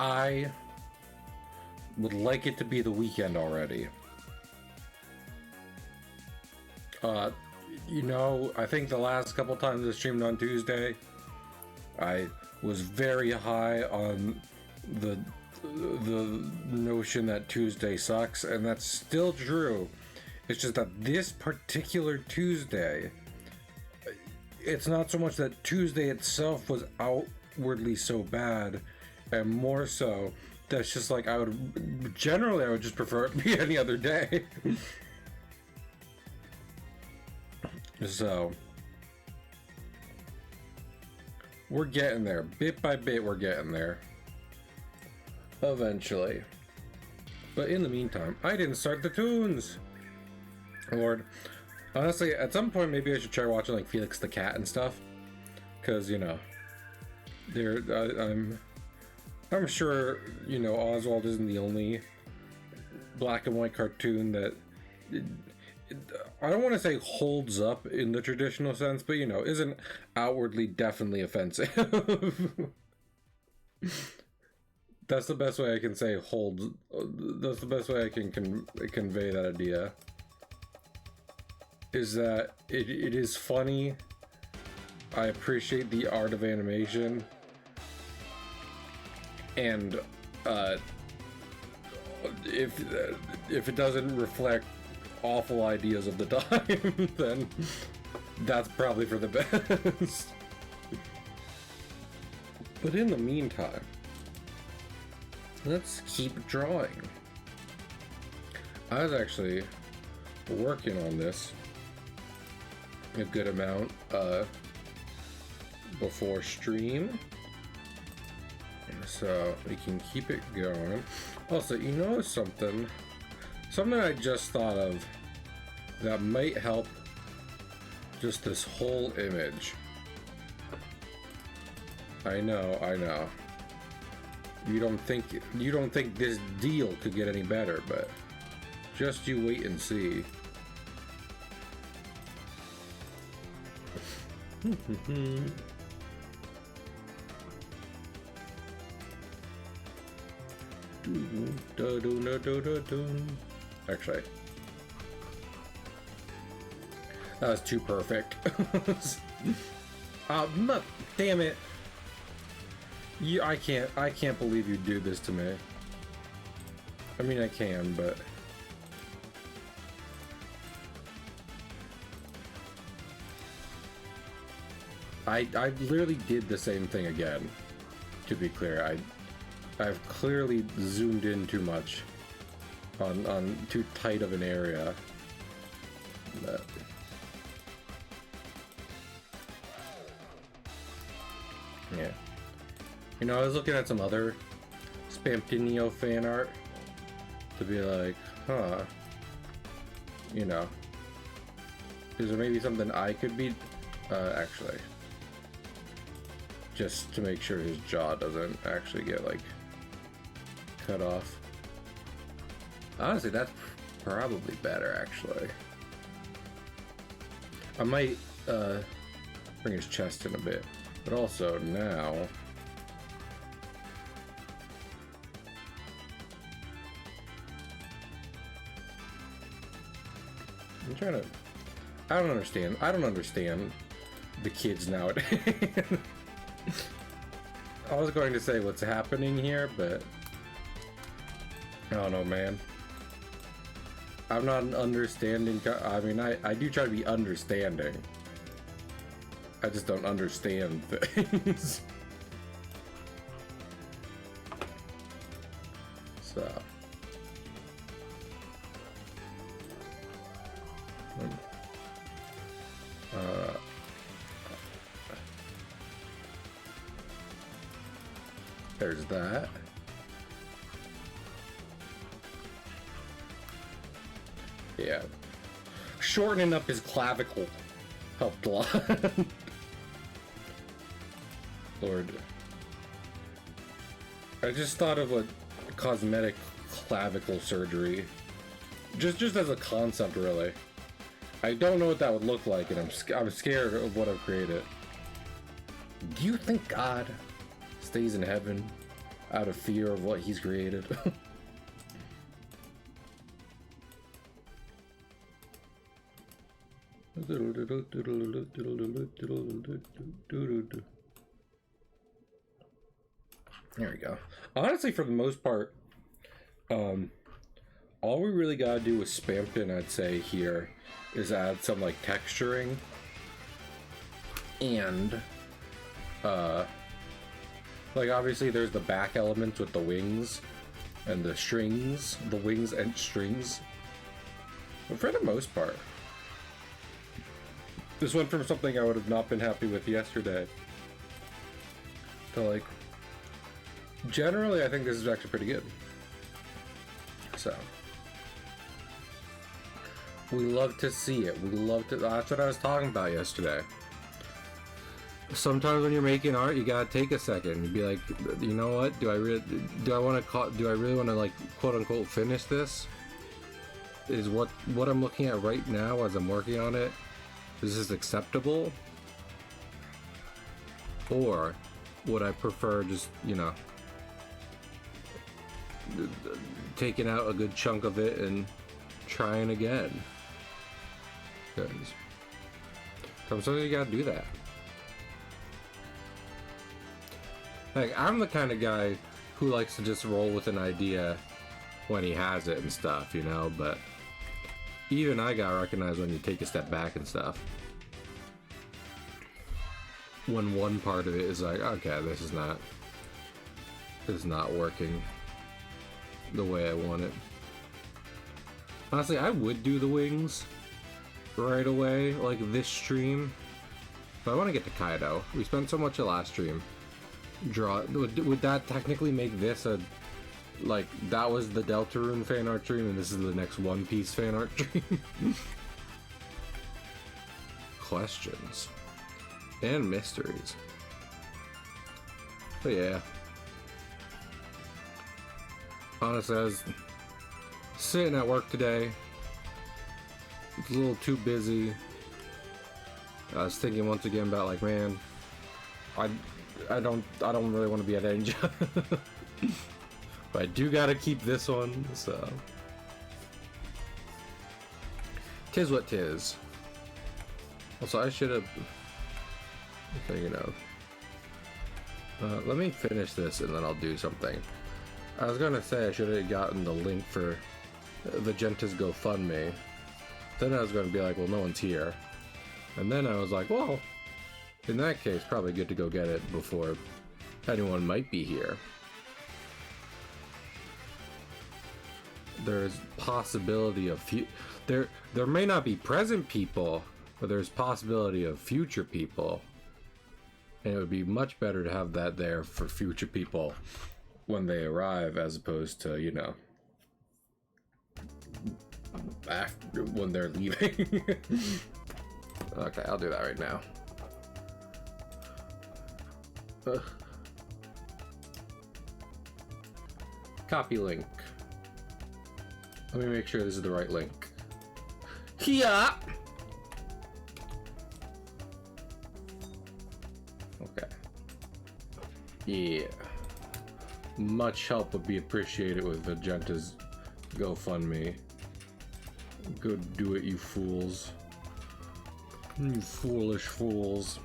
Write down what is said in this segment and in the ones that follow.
I would like it to be the weekend already. You know, I think the last couple times I streamed on Tuesday, I was very high on the notion that Tuesday sucks, and that's still true. It's just that this particular Tuesday, it's not so much that Tuesday itself was outwardly so bad, and more so that's just like I would just prefer it to be any other day. So we're getting there, bit by bit. We're getting there eventually, but in the meantime, I didn't start the tunes. Lord, honestly, at some point maybe I should try watching like Felix the Cat and stuff, because you know, I'm sure, you know, Oswald isn't the only black and white cartoon that I don't want to say holds up in the traditional sense, but you know, isn't outwardly definitely offensive. That's the best way I can say holds. That's the best way I can convey that idea. Is that it is funny. I appreciate the art of animation, and if it doesn't reflect awful ideas of the time, then that's probably for the best. But in the meantime, let's keep drawing. I was actually working on this a good amount before stream, so we can keep it going. Also, you know something I just thought of that might help just this whole image. I know. You don't think this deal could get any better, but just you wait and see. Actually, that was too perfect. No, damn it! I can't believe you do this to me. I mean, I can, but I literally did the same thing again. To be clear, I've clearly zoomed in too much on too tight of an area. But yeah, you know, I was looking at some other Spamton fan art to be like, huh, you know, is there maybe something I could be actually, just to make sure his jaw doesn't actually get like cut off. Honestly, that's probably better, actually. I might bring his chest in a bit, but also now I'm trying to I don't understand the kids nowadays. I was going to say what's happening here, but I don't know, man. I'm not an understanding I mean, I do try to be understanding. I just don't understand things. So there's that. Yeah. Shortening up his clavicle helped a lot. Lord. I just thought of a cosmetic clavicle surgery. Just as a concept, really. I don't know what that would look like, and I'm scared of what I've created. Do you think God stays in heaven out of fear of what he's created. There we go. Honestly, for the most part, all we really gotta do with Spamton, I'd say, here is add some like texturing and like obviously there's the back elements with the wings and the strings, the wings and strings, but for the most part, this went from something I would have not been happy with yesterday to like, generally I think this is actually pretty good. So we love to see it. We love to, that's what I was talking about yesterday. Sometimes when you're making art, you gotta take a second and be like, you know what? Do I really want to like quote unquote finish this? Is what I'm looking at right now as I'm working on it, is this acceptable? Or would I prefer just, you know, taking out a good chunk of it and trying again? Because sometimes you gotta do that. Like, I'm the kind of guy who likes to just roll with an idea when he has it and stuff, you know, but even I gotta recognize when you take a step back and stuff. When one part of it is like, okay, this is not working the way I want it. Honestly, I would do the wings right away, like this stream, but I want to get to Kaido. We spent so much of last stream. Would that technically make this a, like, that was the Deltarune fan art stream and this is the next One Piece fan art stream? Questions and mysteries. But yeah, honestly, I was sitting at work today. It's a little too busy. I was thinking once again about, like, man, I don't really want to be at any job. But I do gotta keep this one, so tis what tis. Also, I should have, you know, let me finish this and then I'll do something. I was gonna say I should have gotten the link for the Genta's GoFundMe. Then I was gonna be like, well, no one's here. And then I was like, well, in that case, probably good to go get it before anyone might be here. There's possibility of there may not be present people, but there's possibility of future people. And it would be much better to have that there for future people when they arrive, as opposed to, you know, after, when they're leaving. Okay, I'll do that right now. Copy link. Let me make sure this is the right link. Yeah. Okay. Yeah. Much help would be appreciated with Vegeta's GoFundMe. Go do it, you fools. You foolish fools.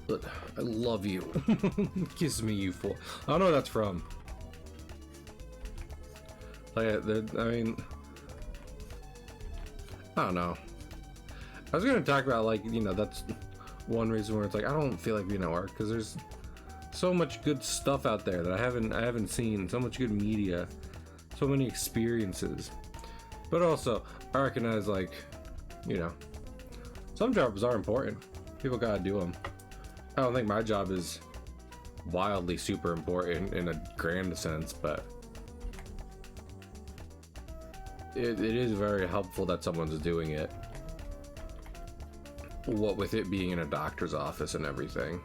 But I love you. Kiss me, you fool. I don't know what that's from. Like, I mean, I don't know. I was gonna talk about, like, you know, that's one reason where it's like I don't feel like being at work, because there's so much good stuff out there that I haven't seen. So much good media, so many experiences. But also, I recognize, like, you know, some jobs are important. People gotta do them. I don't think my job is wildly super important in a grand sense, but it is very helpful that someone's doing it. What with it being in a doctor's office and everything.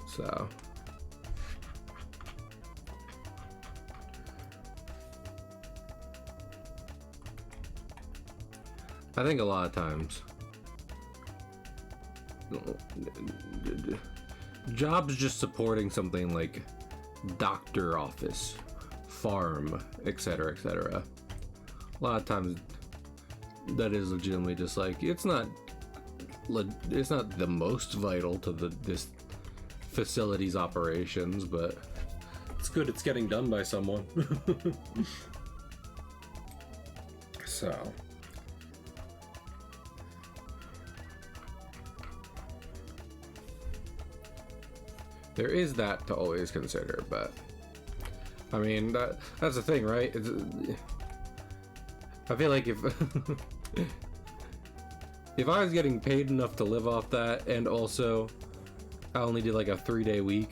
So I think a lot of times jobs just supporting something like doctor office, farm, etc., etc. A lot of times that is legitimately just like, it's not the most vital to this facility's operations, but it's good it's getting done by someone. So there is that to always consider, but I mean, that's the thing, right? I feel like if if I was getting paid enough to live off that, and also I only did like a 3-day week,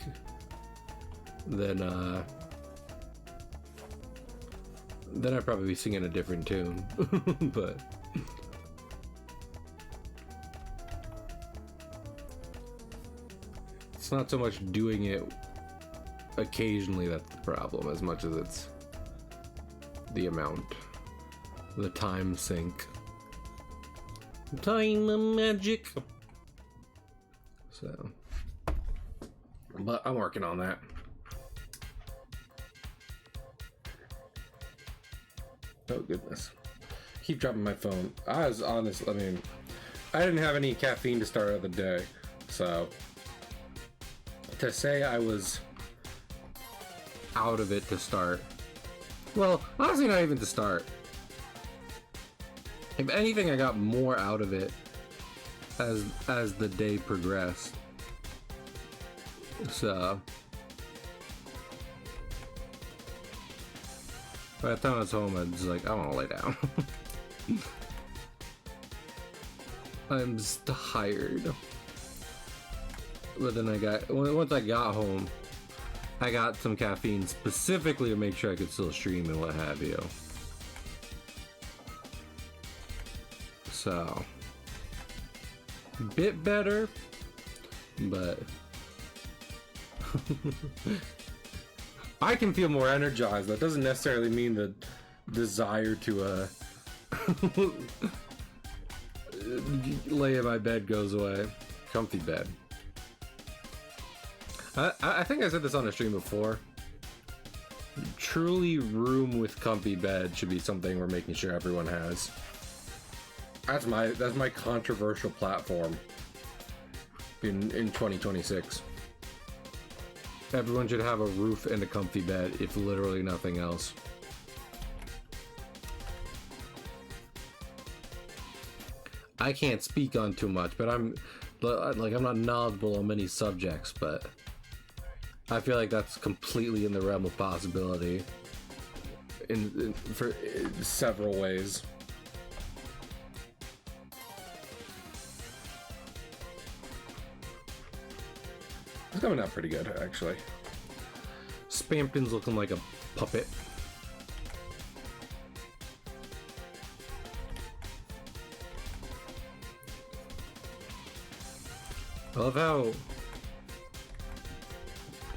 then I'd probably be singing a different tune. But it's not so much doing it occasionally that's the problem, as much as it's the amount, the time sink, time magic. So, but I'm working on that. oh goodness, keep dropping my phone. I was honest. I mean, I didn't have any caffeine to start out the day, so to say I was Out of it to start. Well, honestly, not even to start. If anything, I got more out of it as the day progressed. So by the time I was home, I was like, I want to lay down. I'm just tired. But then once I got home, I got some caffeine specifically to make sure I could still stream and what have you. So, bit better, but I can feel more energized. That doesn't necessarily mean the desire to lay in my bed goes away. Comfy bed. I think I said this on a stream before. Truly, room with comfy bed should be something we're making sure everyone has. That's my controversial platform in 2026. Everyone should have a roof and a comfy bed, if literally nothing else. I can't speak on too much, but I'm not knowledgeable on many subjects, but I feel like that's completely in the realm of possibility for several ways. It's coming out pretty good, actually. Spamton's looking like a puppet. I love how,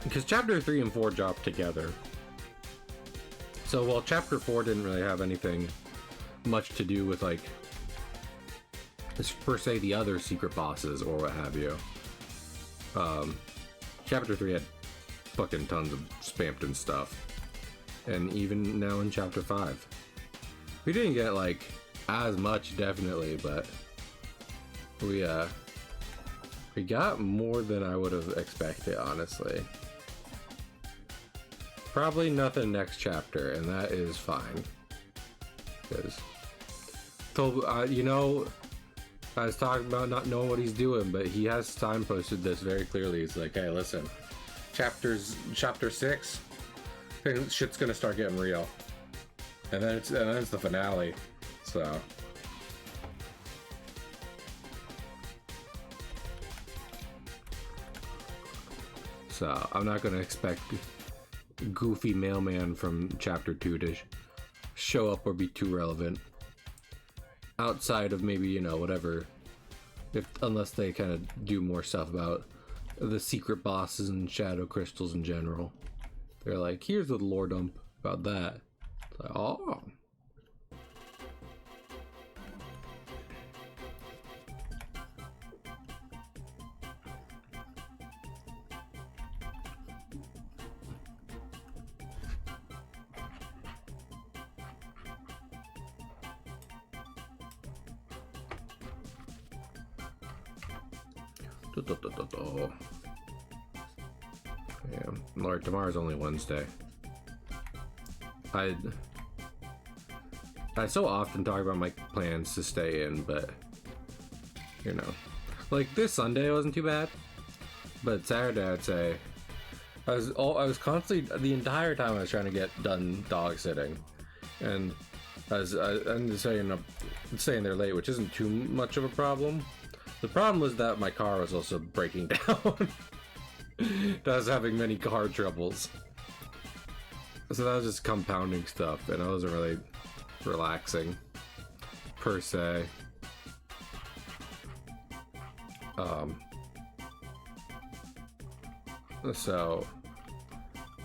because chapter 3 and 4 dropped together. So while chapter 4 didn't really have anything much to do with, like, per se the other secret bosses or what have you, chapter 3 had fucking tons of Spamton stuff. And even now in chapter 5, we didn't get like as much, definitely, but we got more than I would have expected, honestly. Probably nothing next chapter, and that is fine. Because, you know, I was talking about not knowing what he's doing, but he has signposted this very clearly. He's like, hey, listen, chapter 6, shit's gonna start getting real. And then it's the finale. So I'm not gonna expect goofy mailman from chapter 2 to show up or be too relevant. Outside of maybe, you know, whatever, unless they kind of do more stuff about the secret bosses and shadow crystals in general. They're like, here's the lore dump about that. It's like, oh. Yeah, Lord, tomorrow's only Wednesday. I so often talk about my plans to stay in, but you know, like this Sunday wasn't too bad, but Saturday I'd say I was constantly the entire time I was trying to get done dog sitting, and I'm staying there late, which isn't too much of a problem. The problem was that my car was also breaking down. I was having many car troubles, so that was just compounding stuff, and I wasn't really relaxing per se. So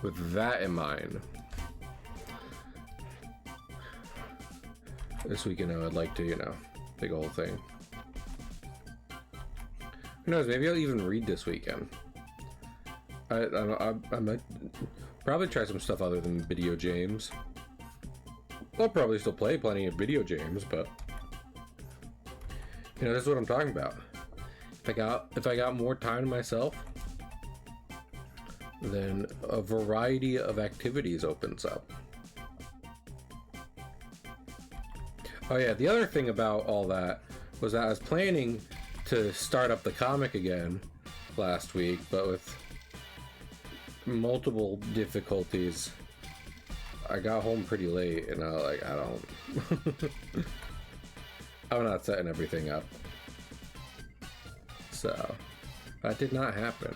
with that in mind, this weekend I'd like to, big old thing. Who knows, maybe I'll even read this weekend. I might probably try some stuff other than video games. I'll probably still play plenty of video games, but this is what I'm talking about. If I got more time to myself, then a variety of activities opens up. Oh yeah, the other thing about all that was that I was planning to start up the comic again last week, but with multiple difficulties, I got home pretty late, and I was like, I'm not setting everything up. So, that did not happen.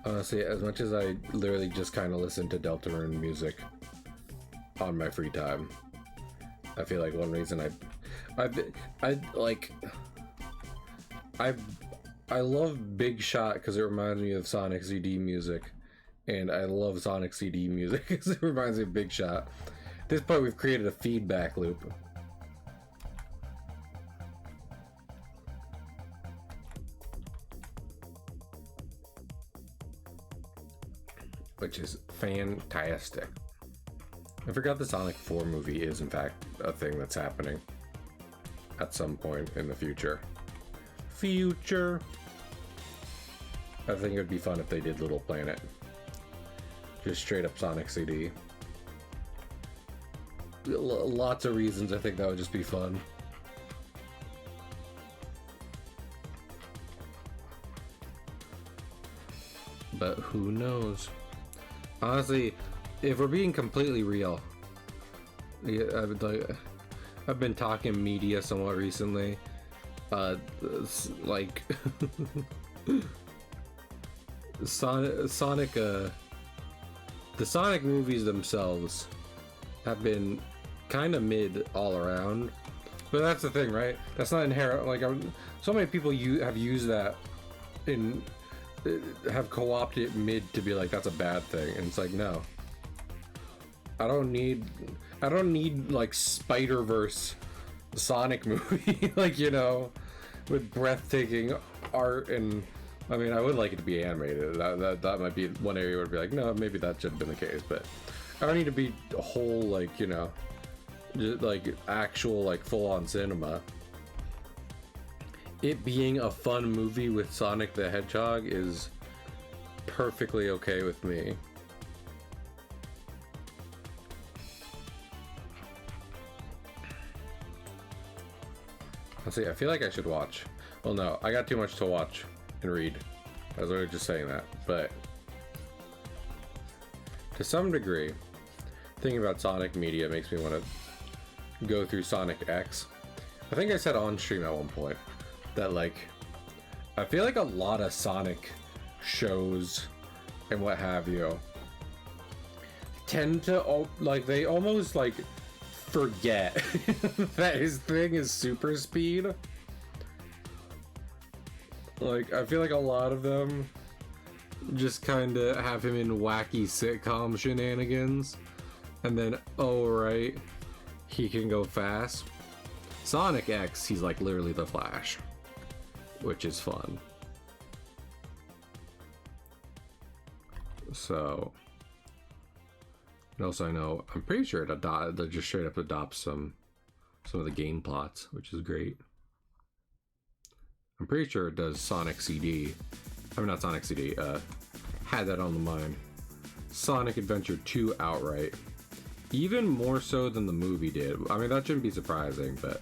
Honestly, as much as I literally just kind of listen to Deltarune music on my free time, I feel like one reason I love Big Shot because it reminds me of Sonic CD music, and I love Sonic CD music because it reminds me of Big Shot. At this point, we've created a feedback loop. Which is fantastic. I forgot the Sonic 4 movie is in fact a thing that's happening at some point in the future. I think it would be fun if they did Little Planet. Just straight up Sonic CD. Lots of reasons I think that would just be fun. But who knows? Honestly, if we're being completely real, I've been talking media somewhat recently. The Sonic movies themselves have been kind of mid all around. But that's the thing, right? That's not inherent. Like, so many people have used that have co-opted mid to be like that's a bad thing, and it's like, no, I don't need like Spider-Verse Sonic movie like, with breathtaking art. And I mean, I would like it to be animated. That might be one area where it'd be like, no, maybe that should have been the case, but I don't need to be a whole, like, just like actual, like, full-on cinema. It being a fun movie with Sonic the Hedgehog is perfectly okay with me. Let's see, I feel like I should watch. Well, no, I got too much to watch and read. I was already just saying that, but to some degree, thinking about Sonic media makes me want to go through Sonic X. I think I said on stream at one point that, like, I feel like a lot of Sonic shows and what have you tend to, like, they almost, like, forget that his thing is super speed. Like, I feel like a lot of them just kind of have him in wacky sitcom shenanigans, and then, oh right, he can go fast. Sonic X, he's like literally the Flash, which is fun. So, and also I know, I'm pretty sure it just straight up adopts some of the game plots, which is great. I'm pretty sure it does Sonic CD. I mean, not Sonic CD, had that on the mind. Sonic Adventure 2 outright. Even more so than the movie did. I mean, that shouldn't be surprising, but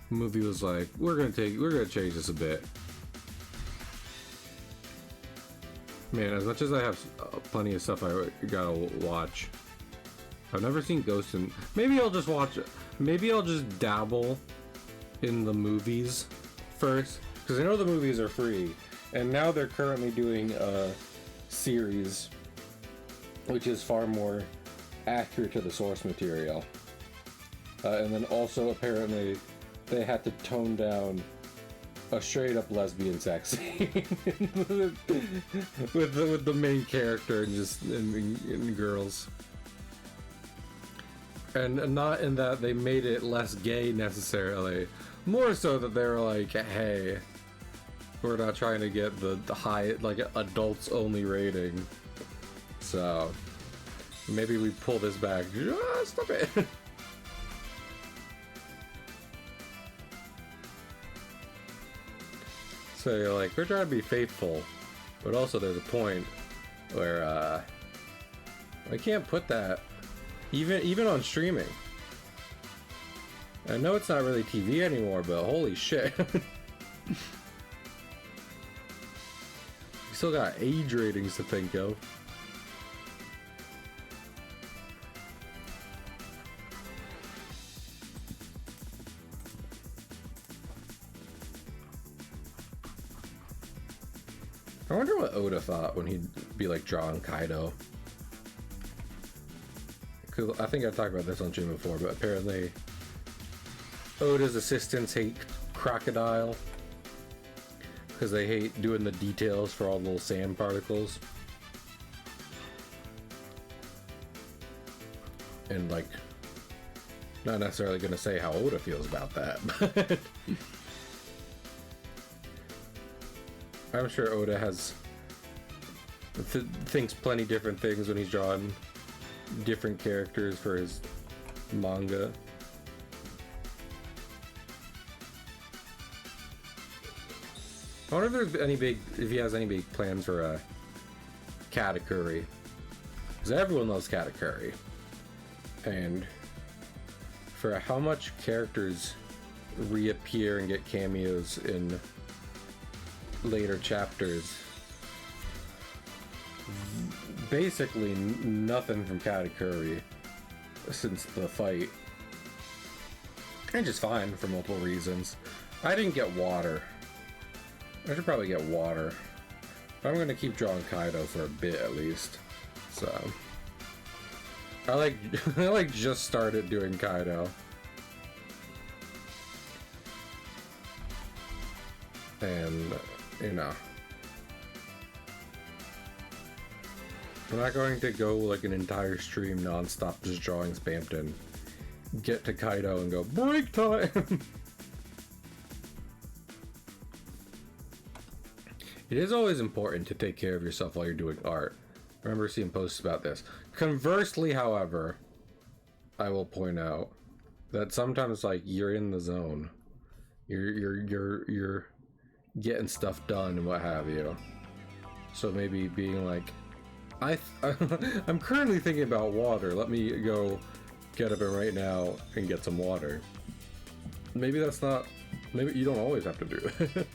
the movie was like, we're gonna change this a bit. Man, as much as I have plenty of stuff I gotta watch, I've never seen Ghost in... Maybe I'll just dabble in the movies first, because I know the movies are free, and now they're currently doing a series which is far more accurate to the source material. And then also apparently they had to tone down a straight up lesbian sex scene with the main character and girls. And not in that they made it less gay necessarily, more so that they were like, hey, we're not trying to get the high, like, adults only rating. So maybe we pull this back just a bit. So you're like, we're trying to be faithful, but also there's a point where I can't put that even on streaming. I know it's not really TV anymore, but holy shit. We still got age ratings to think of. I wonder what Oda thought when he'd be like drawing Kaido. Cause I think I talked about this on stream before, but apparently Oda's assistants hate Crocodile because they hate doing the details for all the little sand particles. And like, not necessarily gonna say how Oda feels about that, but I'm sure Oda has thinks plenty different things when he's drawing different characters for his manga. I wonder if he has any big plans for Katakuri, because everyone loves Katakuri, and for how much characters reappear and get cameos in later chapters, basically nothing from Katakuri since the fight, and just fine for multiple reasons. I didn't get water. I should probably get water. I'm gonna keep drawing Kaido for a bit at least. So I like just started doing Kaido. And you know, I'm not going to go like an entire stream non-stop just drawing Spamton, get to Kaido and go break time. It is always important to take care of yourself while you're doing art. I remember seeing posts about this. Conversely, however, I will point out that sometimes like you're in the zone. You're getting stuff done and what have you. So maybe being like, I'm currently thinking about water. Let me go get up right now and get some water. Maybe that's not. Maybe you don't always have to do it.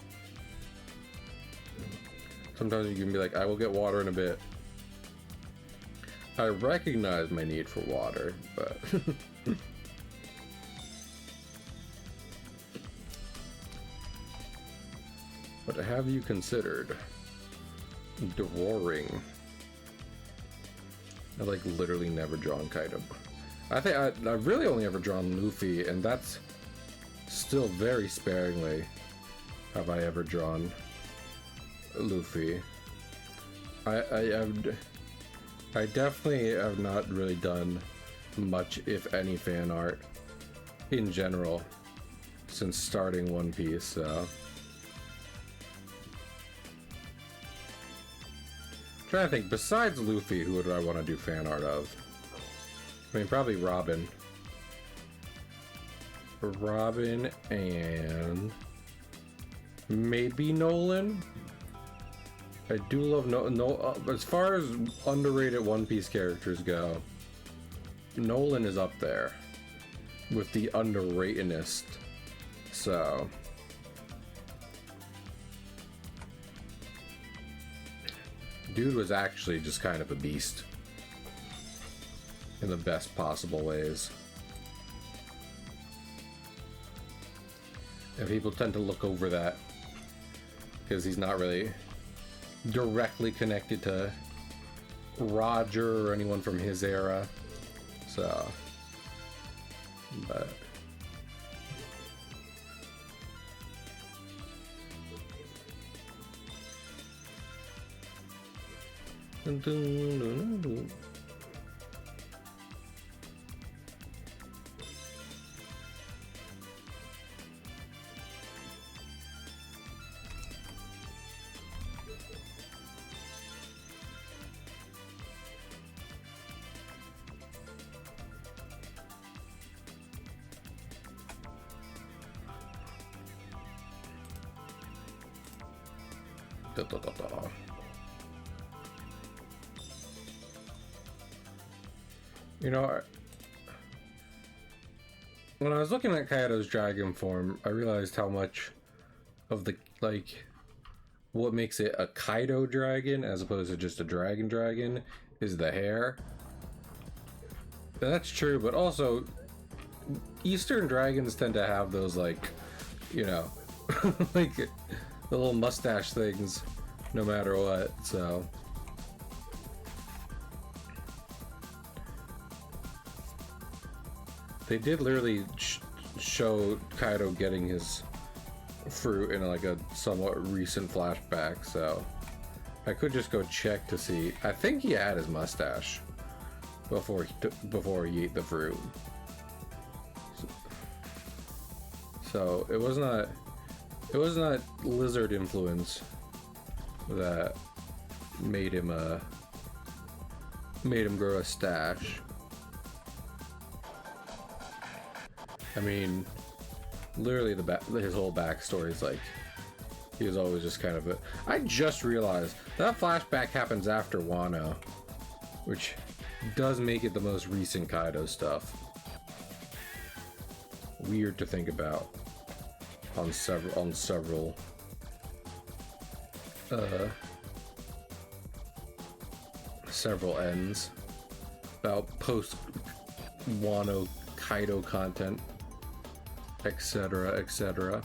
Sometimes you can be like, I will get water in a bit. I recognize my need for water, but but have you considered drawing? I've like literally never drawn Kaido. I think I've really only ever drawn Luffy, and that's still very sparingly have I ever drawn Luffy. I definitely have not really done much, if any, fan art in general since starting One Piece, so trying to think, besides Luffy, who would I want to do fan art of? I mean, probably Robin. Robin and maybe Nolan. I do love as far as underrated One Piece characters go, Nolan is up there with the underratedest. So dude was actually just kind of a beast in the best possible ways. And people tend to look over that because he's not really directly connected to Roger or anyone from his era. So, but you know, when I was looking at Kaido's dragon form, I realized how much of the, like, what makes it a Kaido dragon as opposed to just a dragon is the hair. And that's true, but also Eastern dragons tend to have those, like, you know, like the little mustache things no matter what, so they did literally show Kaido getting his fruit in like a somewhat recent flashback, so I could just go check to see. I think he had his mustache before he ate the fruit, so it was not lizard influence that made him grow a stash. I mean, literally his whole backstory is like he was always just kind of a. I just realized that flashback happens after Wano, which does make it the most recent Kaido stuff. Weird to think about on several ends about post Wano Kaido content, etc., etc.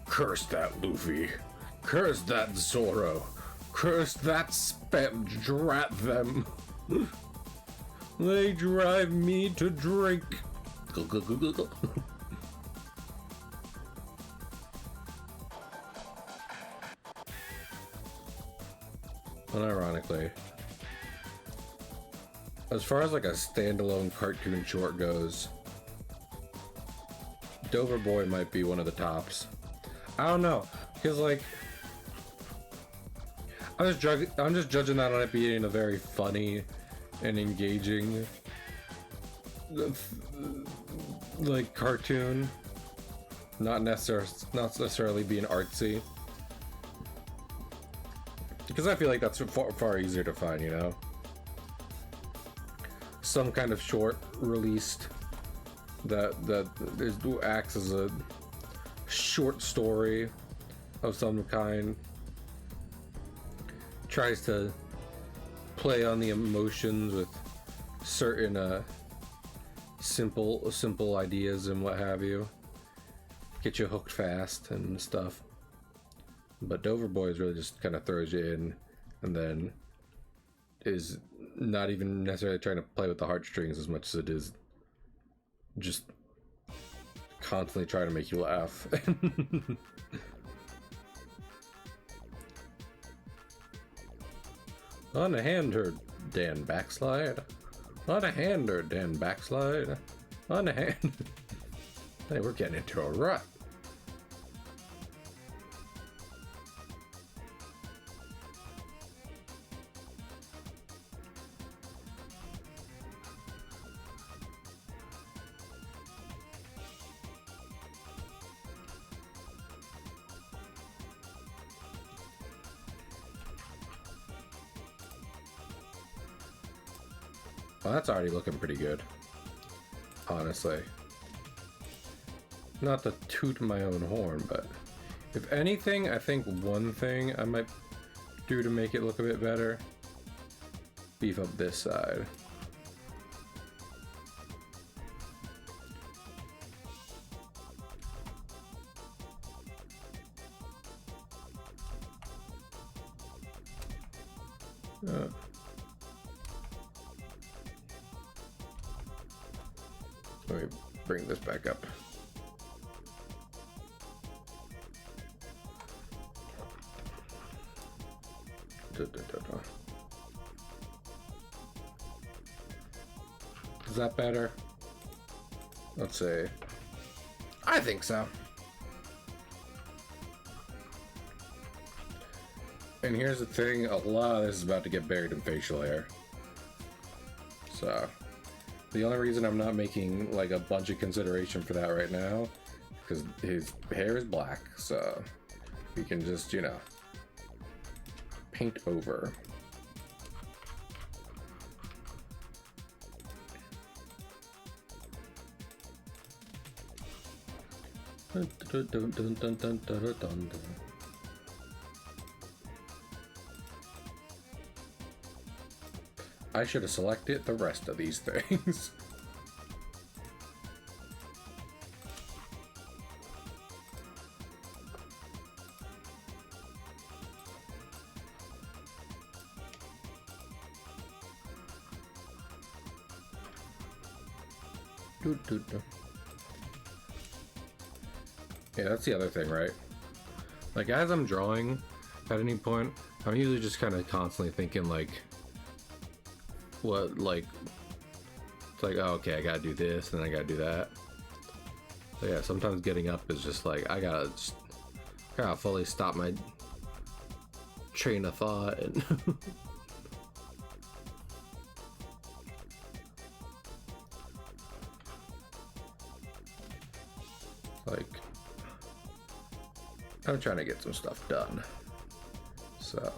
Curse that Luffy. Curse that Zoro. Curse that Spam. Drat them. They drive me to drink. Unironically, as far as like a standalone cartoon short goes, Dover Boy might be one of the tops. I don't know, because like I'm just judging that on it being a very funny and engaging like cartoon, not necessarily being artsy. Because I feel like that's far easier to find, you know? Some kind of short released that acts as a short story of some kind. Tries to play on the emotions with certain simple ideas and what have you. Get you hooked fast and stuff. But Dover Boys really just kind of throws you in and then is not even necessarily trying to play with the heartstrings as much as it is just constantly trying to make you laugh. On a hander, Dan backslide. On a hander, Dan backslide. On a hand. Hey, we're getting into a rut. Well, that's already looking pretty good, honestly. Not to toot my own horn, but if anything, I think one thing I might do to make it look a bit better, beef up this side. Let me bring this back up. Is that better? Let's see. I think so. And here's the thing, a lot of this is about to get buried in facial hair. So, the only reason I'm not making like a bunch of consideration for that right now, because his hair is black, so we can just, you know, paint over. I should have selected the rest of these things. Yeah, that's the other thing, right? Like, as I'm drawing, at any point, I'm usually just kind of constantly thinking, like, what, like, it's like, oh, okay, I gotta do this, and I gotta do that. So yeah, sometimes getting up is just like, I gotta fully stop my train of thought and like, I'm trying to get some stuff done, so.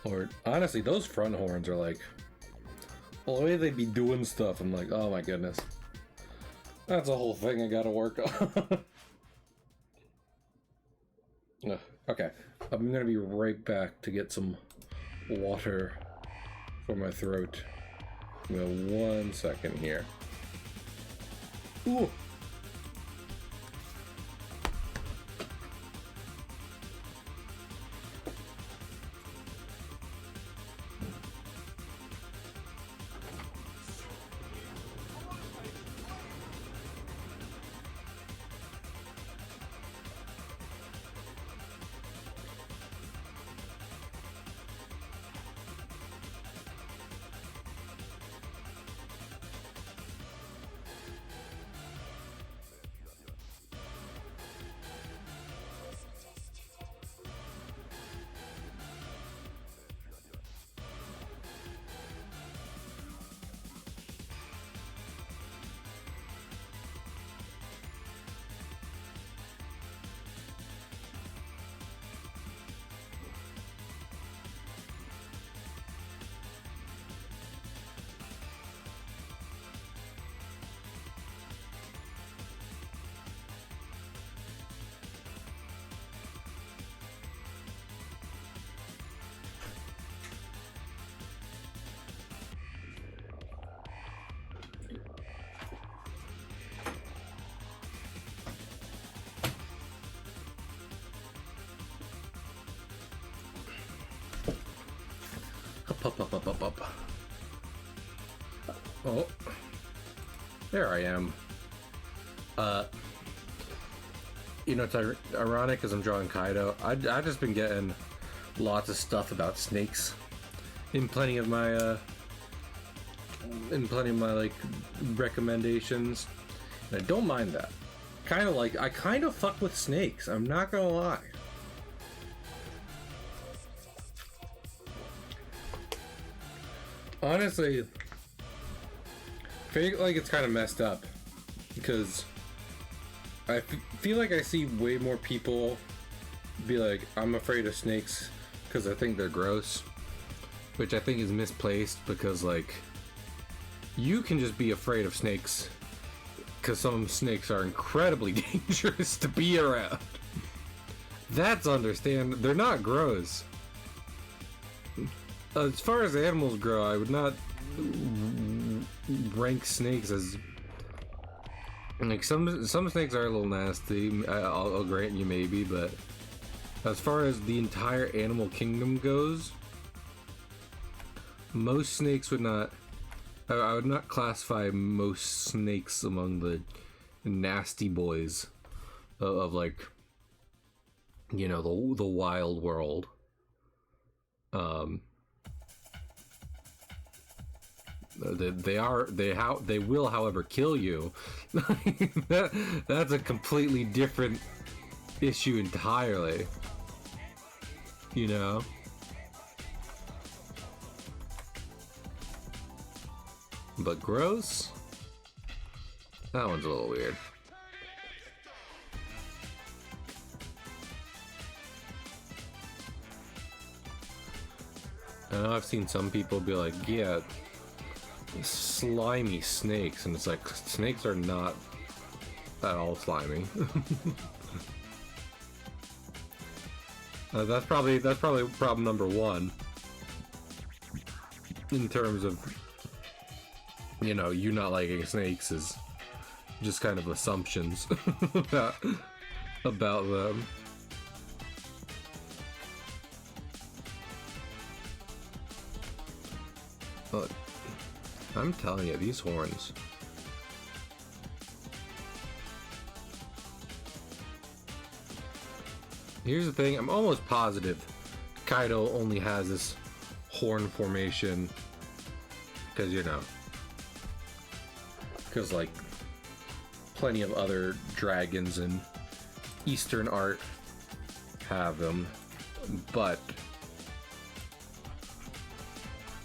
Or honestly, those front horns are like, well, the way they'd be doing stuff, I'm like, oh my goodness, that's a whole thing I gotta work on. Ugh, okay, I'm gonna be right back to get some water for my throat. Give me 1 second here. Ooh. Up. Oh, there I am. You know, it's ironic because I'm drawing Kaido. I've just been getting lots of stuff about snakes in plenty of my like recommendations, and I don't mind that. I kind of fuck with snakes. I'm not gonna lie. Honestly, I feel like it's kind of messed up because I feel like I see way more people be like, I'm afraid of snakes because I think they're gross, which I think is misplaced because, like, you can just be afraid of snakes because some snakes are incredibly dangerous to be around. That's understandable. They're not gross. As far as animals grow, I would not rank snakes as, like, some snakes are a little nasty. I'll grant you maybe, but as far as the entire animal kingdom goes, most snakes would not. I would not classify most snakes among the nasty boys of like, you know, the wild world. They will, however, kill you. That's a completely different issue entirely. You know? But gross? That one's a little weird. I know I've seen some people be like, yeah, slimy snakes, and it's like, snakes are not at all slimy. That's probably problem number one in terms of, you know, you not liking snakes is just kind of assumptions about them. But I'm telling you, these horns. Here's the thing, I'm almost positive Kaido only has this horn formation because, you know, because, like, plenty of other dragons in Eastern art have them, but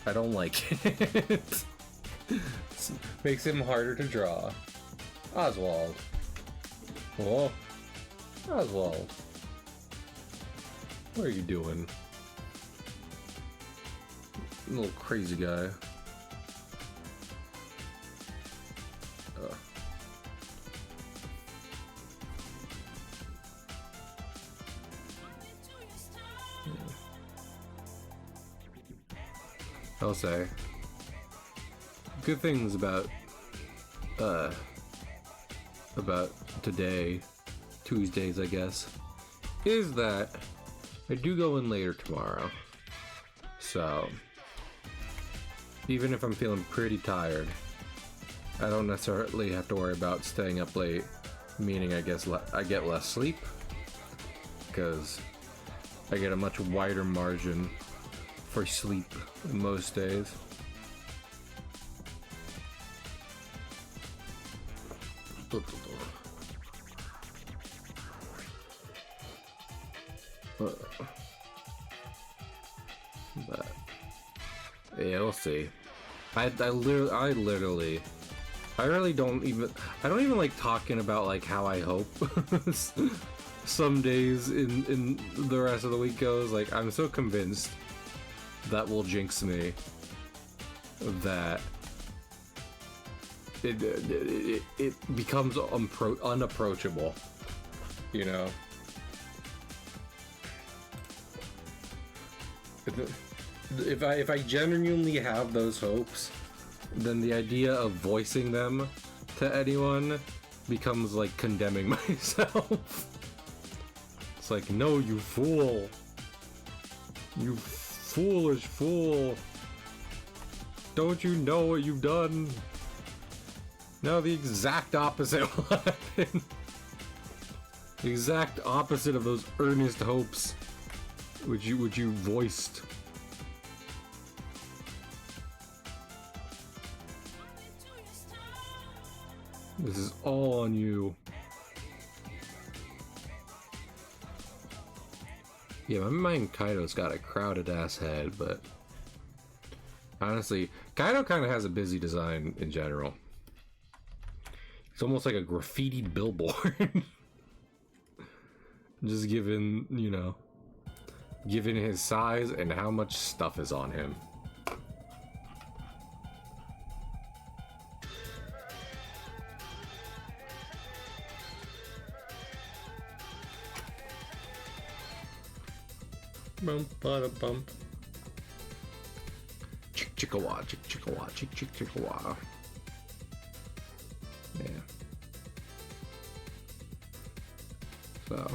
I don't like it. Makes him harder to draw. Oswald. Oh, Oswald. What are you doing? Little crazy guy. I'll say good things about today, Tuesdays, I guess, is that I do go in later tomorrow. So even if I'm feeling pretty tired, I don't necessarily have to worry about staying up late, meaning I guess I get less sleep because I get a much wider margin for sleep most days. But yeah, we'll see. I really don't even like talking about like how I hope some days in the rest of the week goes. Like, I'm so convinced that will jinx me that it becomes unapproachable, you know. If I genuinely have those hopes, then the idea of voicing them to anyone becomes like condemning myself. It's like, no, you fool. You foolish fool. Don't you know what you've done? Now the exact opposite will happen. The exact opposite of those earnest hopes which you voiced. This is all on you. Yeah, my mind Kaido's got a crowded ass head, but honestly, Kaido kind of has a busy design in general. It's almost like a graffitied billboard. Just given, you know, given his size and how much stuff is on him. Bump, bada, bump. Chick chickawa, chick chickawa, chick chick chickawa. Yeah. So.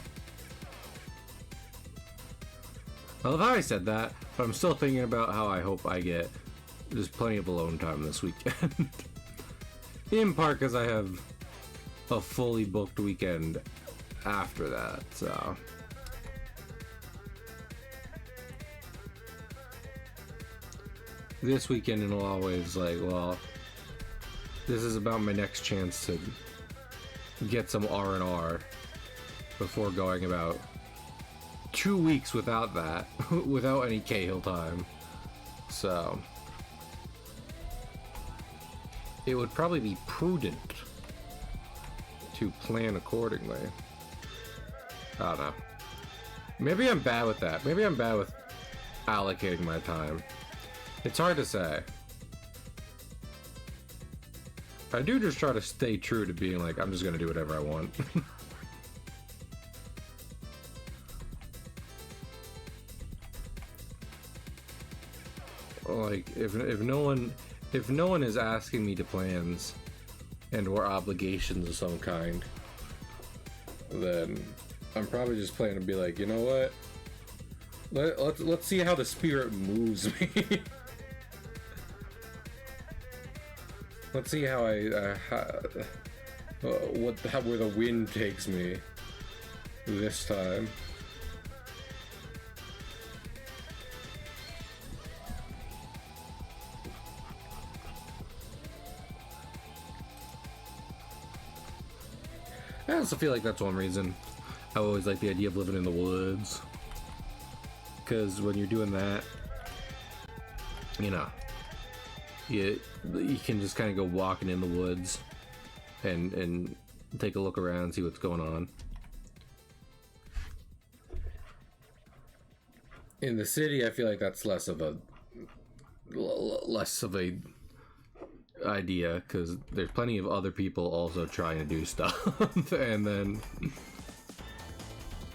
I love how I said that, but I'm still thinking about how I hope I get just plenty of alone time this weekend. In part because I have a fully booked weekend after that, so. This weekend it'll always like, well, this is about my next chance to get some R&R before going about 2 weeks without that, without any Cahill time. So it would probably be prudent to plan accordingly. I don't know. Maybe I'm bad with that. Maybe I'm bad with allocating my time. It's hard to say. I do just try to stay true to being like, I'm just gonna do whatever I want. Like, if no one is asking me to plans and or obligations of some kind, then I'm probably just planning to be like, you know what? Let's see how the spirit moves me. Let's see how where the wind takes me this time. I also feel like that's one reason I always like the idea of living in the woods, because when you're doing that, you know, you can just kind of go walking in the woods and take a look around, see what's going on. In the city, I feel like that's less of a idea, because there's plenty of other people also trying to do stuff. And then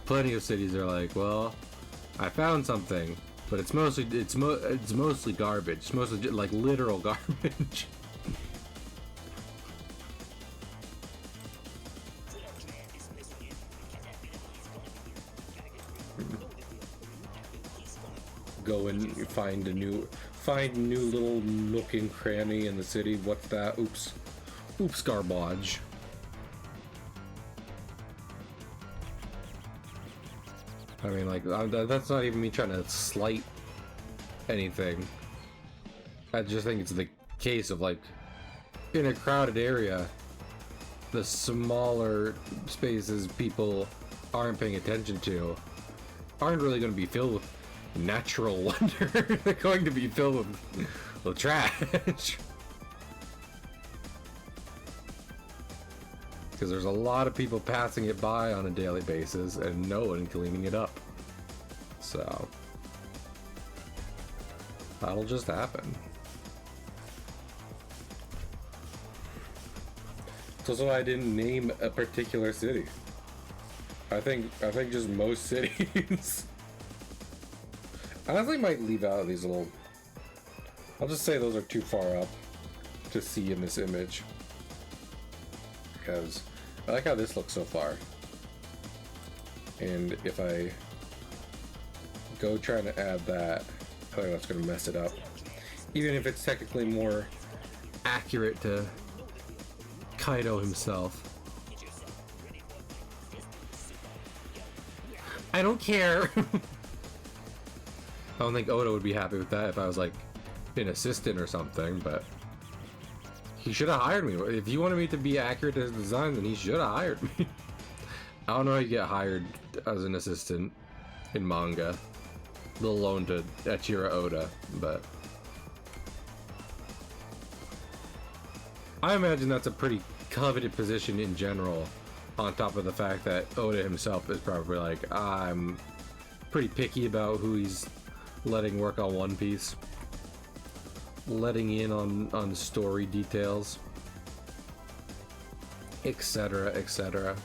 plenty of cities are like, well, I found something, but it's mostly garbage. It's mostly like literal garbage. Go and find a new little nook and cranny in the city. What's that? Oops, garbage. I mean, like, that's not even me trying to slight anything. I just think it's the case of, like, in a crowded area, the smaller spaces people aren't paying attention to aren't really going to be filled with natural wonder. They're going to be filled with trash. Because there's a lot of people passing it by on a daily basis and no one cleaning it up. So that'll just happen. It's also why I didn't name a particular city. I think just most cities. I honestly might leave out these little... I'll just say those are too far up to see in this image. Because I like how this looks so far. And if I go trying to add that, I feel like that's gonna mess it up. Even if it's technically more accurate to Kaido himself. I don't care. I don't think Oda would be happy with that if I was like an assistant or something, but he should have hired me. If you wanted me to be accurate to his design, then he should have hired me. I don't know how you get hired as an assistant in manga, let alone to Echira Oda, but I imagine that's a pretty coveted position in general, on top of the fact that Oda himself is probably like, I'm pretty picky about who he's letting work on One Piece, letting in on story details, etc., etc.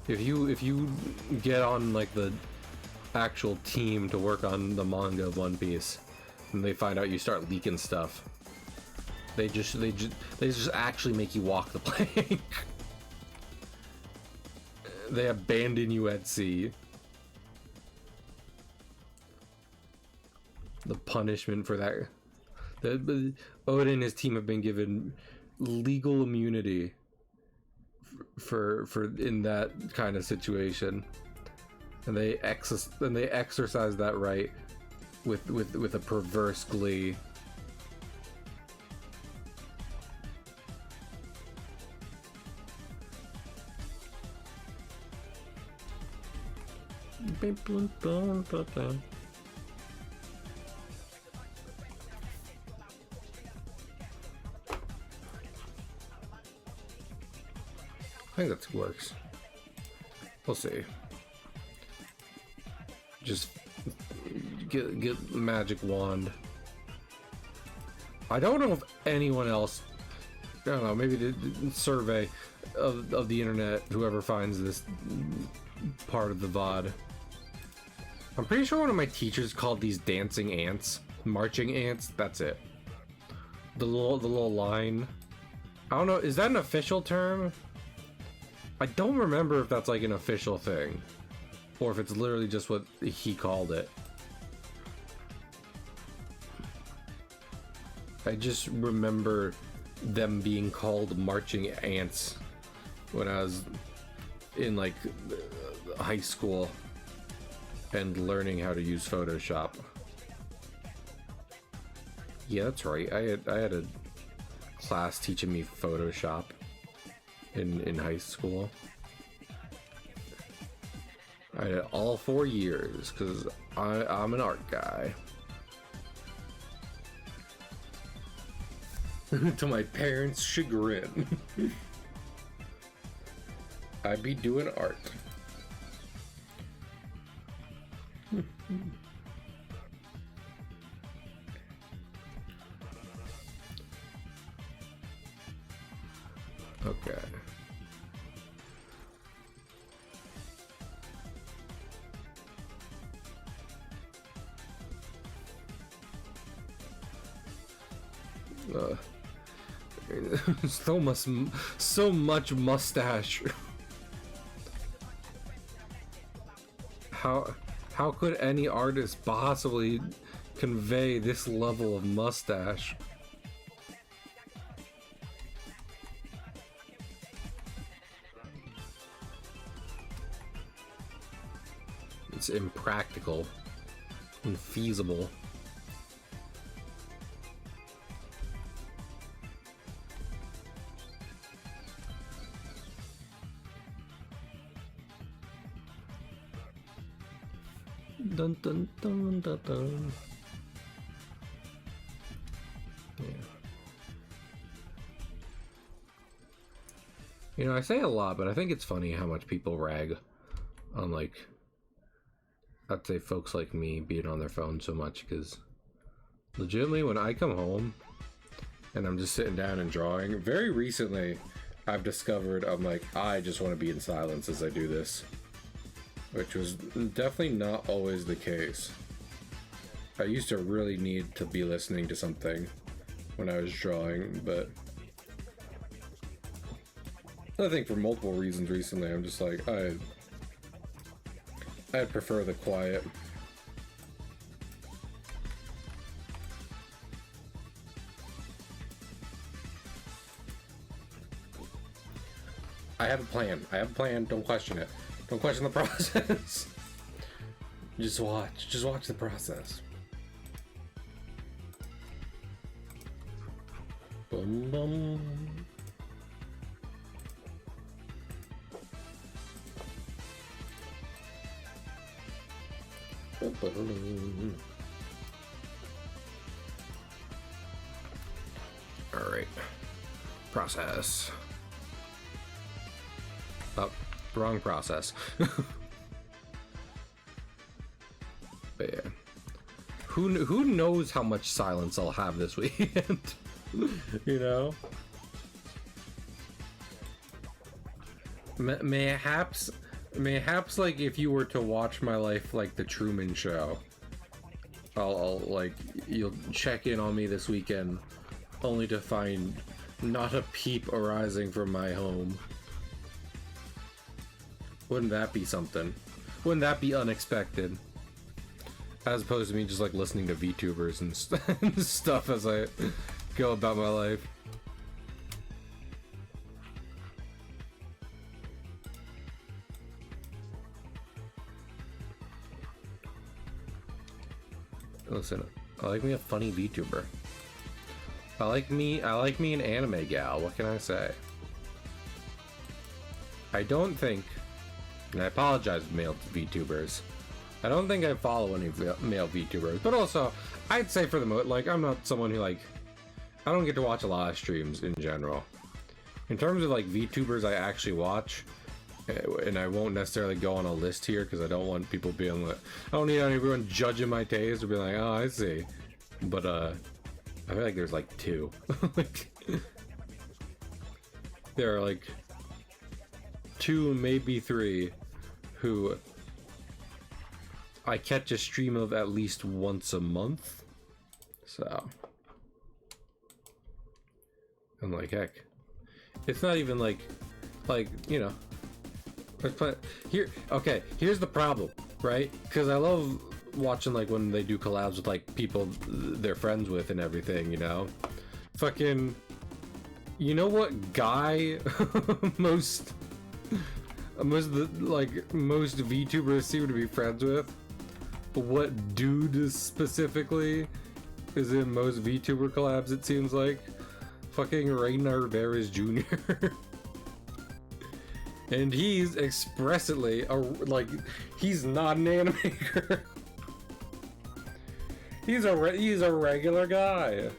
If you get on like the actual team to work on the manga of One Piece, and they find out you start leaking stuff, they just actually make you walk the plank. They abandon you at sea. The punishment for that. Oda and his team have been given legal immunity for in that kind of situation, and they exercise that right with a perverse glee. I think that works. We'll see. Just get magic wand. I don't know if anyone else, I don't know, maybe the survey of the internet, whoever finds this part of the VOD. I'm pretty sure one of my teachers called these dancing ants, marching ants. That's it. The little line. I don't know, is that an official term? I don't remember if that's like an official thing, or if it's literally just what he called it. I just remember them being called marching ants when I was in like high school and learning how to use Photoshop. Yeah, that's right. I had a class teaching me Photoshop in high school. I did it all 4 years because I'm an art guy. To my parents' chagrin. I be doing art. Okay. So much mustache. How could any artist possibly convey this level of mustache? It's impractical, infeasible. Dun dun dun dun dun. Yeah. You know, I say a lot, but I think it's funny how much people rag on, like, I'd say folks like me being on their phone so much, because legitimately when I come home and I'm just sitting down and drawing, very recently I've discovered I'm like, I just want to be in silence as I do this. Which was definitely not always the case. I used to really need to be listening to something when I was drawing, but I think for multiple reasons recently, I'm just like, I prefer the quiet. I have a plan. I have a plan. Don't question it. Don't question the process. Just watch. Just watch the process. Bum bum. All right. Process. Oh, wrong process. But yeah. Who knows how much silence I'll have this weekend? You know? Mayhaps like if you were to watch my life like the Truman Show, I'll like, you'll check in on me this weekend only to find not a peep arising from my home. Wouldn't that be something? Wouldn't that be unexpected? As opposed to me just like listening to VTubers and stuff as I go about my life. Listen, I like me a funny VTuber. I like me an anime gal, what can I say? I don't think, and I apologize male VTubers, I don't think I follow any male VTubers, but also, I'd say for the most, like, I'm not someone who, like, I don't get to watch a lot of streams in general. In terms of, like, VTubers I actually watch, and I won't necessarily go on a list here, because I don't want people being like, I don't need everyone judging my taste, or be like, oh, I see. But, I feel like there's, like, two. Like, there are, like, two, maybe three, who I catch a stream of at least once a month. So I'm like, heck, it's not even like, you know, let's play here. Okay, here's the problem, right? Because I love watching like when they do collabs with like people they're friends with and everything, you know. Fucking, you know what guy most VTubers seem to be friends with? What dude specifically is in most VTuber collabs, it seems like? Fucking Ragnar Varys Jr. And he's expressly he's not an animator. He's a regular guy,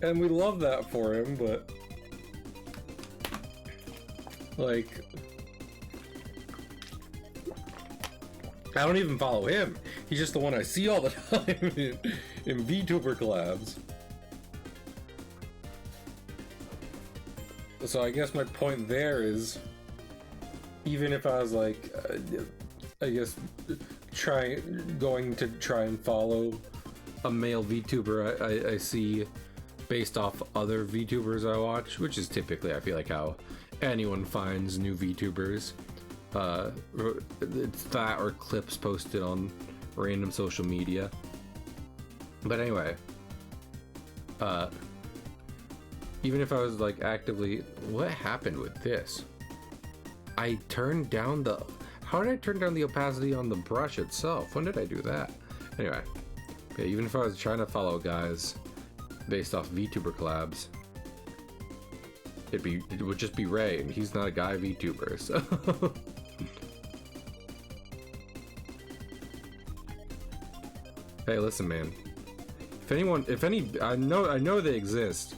and we love that for him. But like, I don't even follow him. He's just the one I see all the time in VTuber collabs. So I guess my point there is, even if I was like, I guess going to try and follow a male VTuber I see based off other VTubers I watch, which is typically, I feel like, how anyone finds new VTubers. It's that or clips posted on random social media. But anyway, even if I was like actively, what happened with this? I turned down the, how did I turn down the opacity on the brush itself? When did I do that? Anyway, yeah, even if I was trying to follow guys based off VTuber collabs, it would just be Ray, and he's not a guy VTuber, so. Hey, listen, man. I know they exist.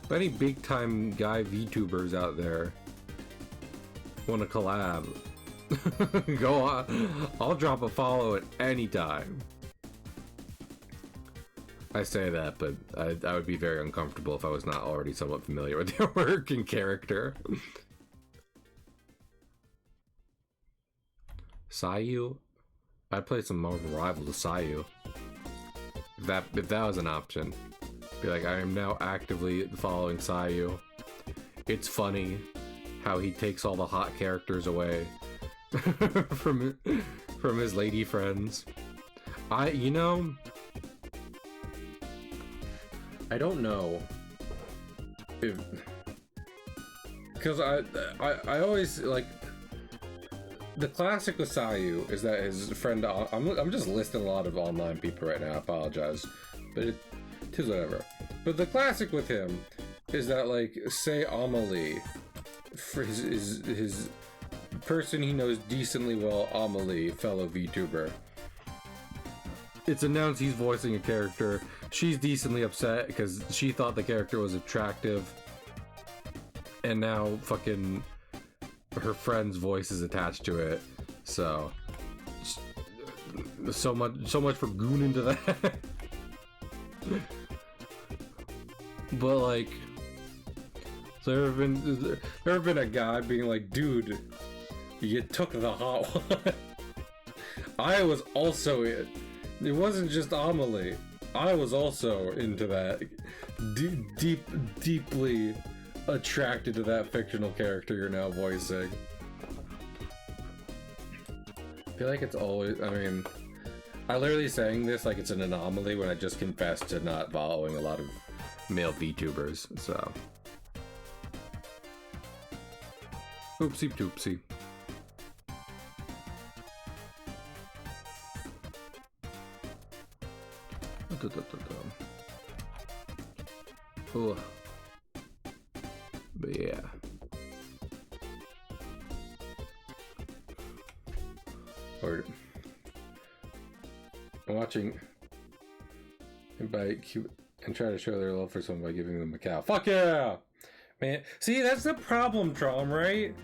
If any big time guy VTubers out there want to collab, go on. I'll drop a follow at any time. I say that, but I would be very uncomfortable if I was not already somewhat familiar with their work and character. Sayu? I'd play some Marvel Rivals with Sayu. If that was an option. Be like, I am now actively following Sayu. It's funny. how he takes all the hot characters away from his lady friends. I don't know if, because I always like the classic with Sayu is that his friend. I'm just listing a lot of online people right now. I apologize, but it is whatever. But the classic with him is that, like, say Amelie, for his person he knows decently well, Amelie, fellow VTuber. It's announced he's voicing a character. She's decently upset because she thought the character was attractive, and now fucking her friend's voice is attached to it. So much for goon into that. But like, so there ever been a guy being like, dude, you took the hot one. I was also it. It wasn't just Amelie. I was also into that. Deeply attracted to that fictional character you're now voicing. I feel like it's always, I mean, I literally saying this like it's an anomaly when I just confessed to not following a lot of male VTubers, so. Oopsie doopsie. Oh. But yeah. Or I'm watching everybody and try to show their love for someone by giving them a cow. Fuck yeah! Man, see, that's the problem, Trom, right?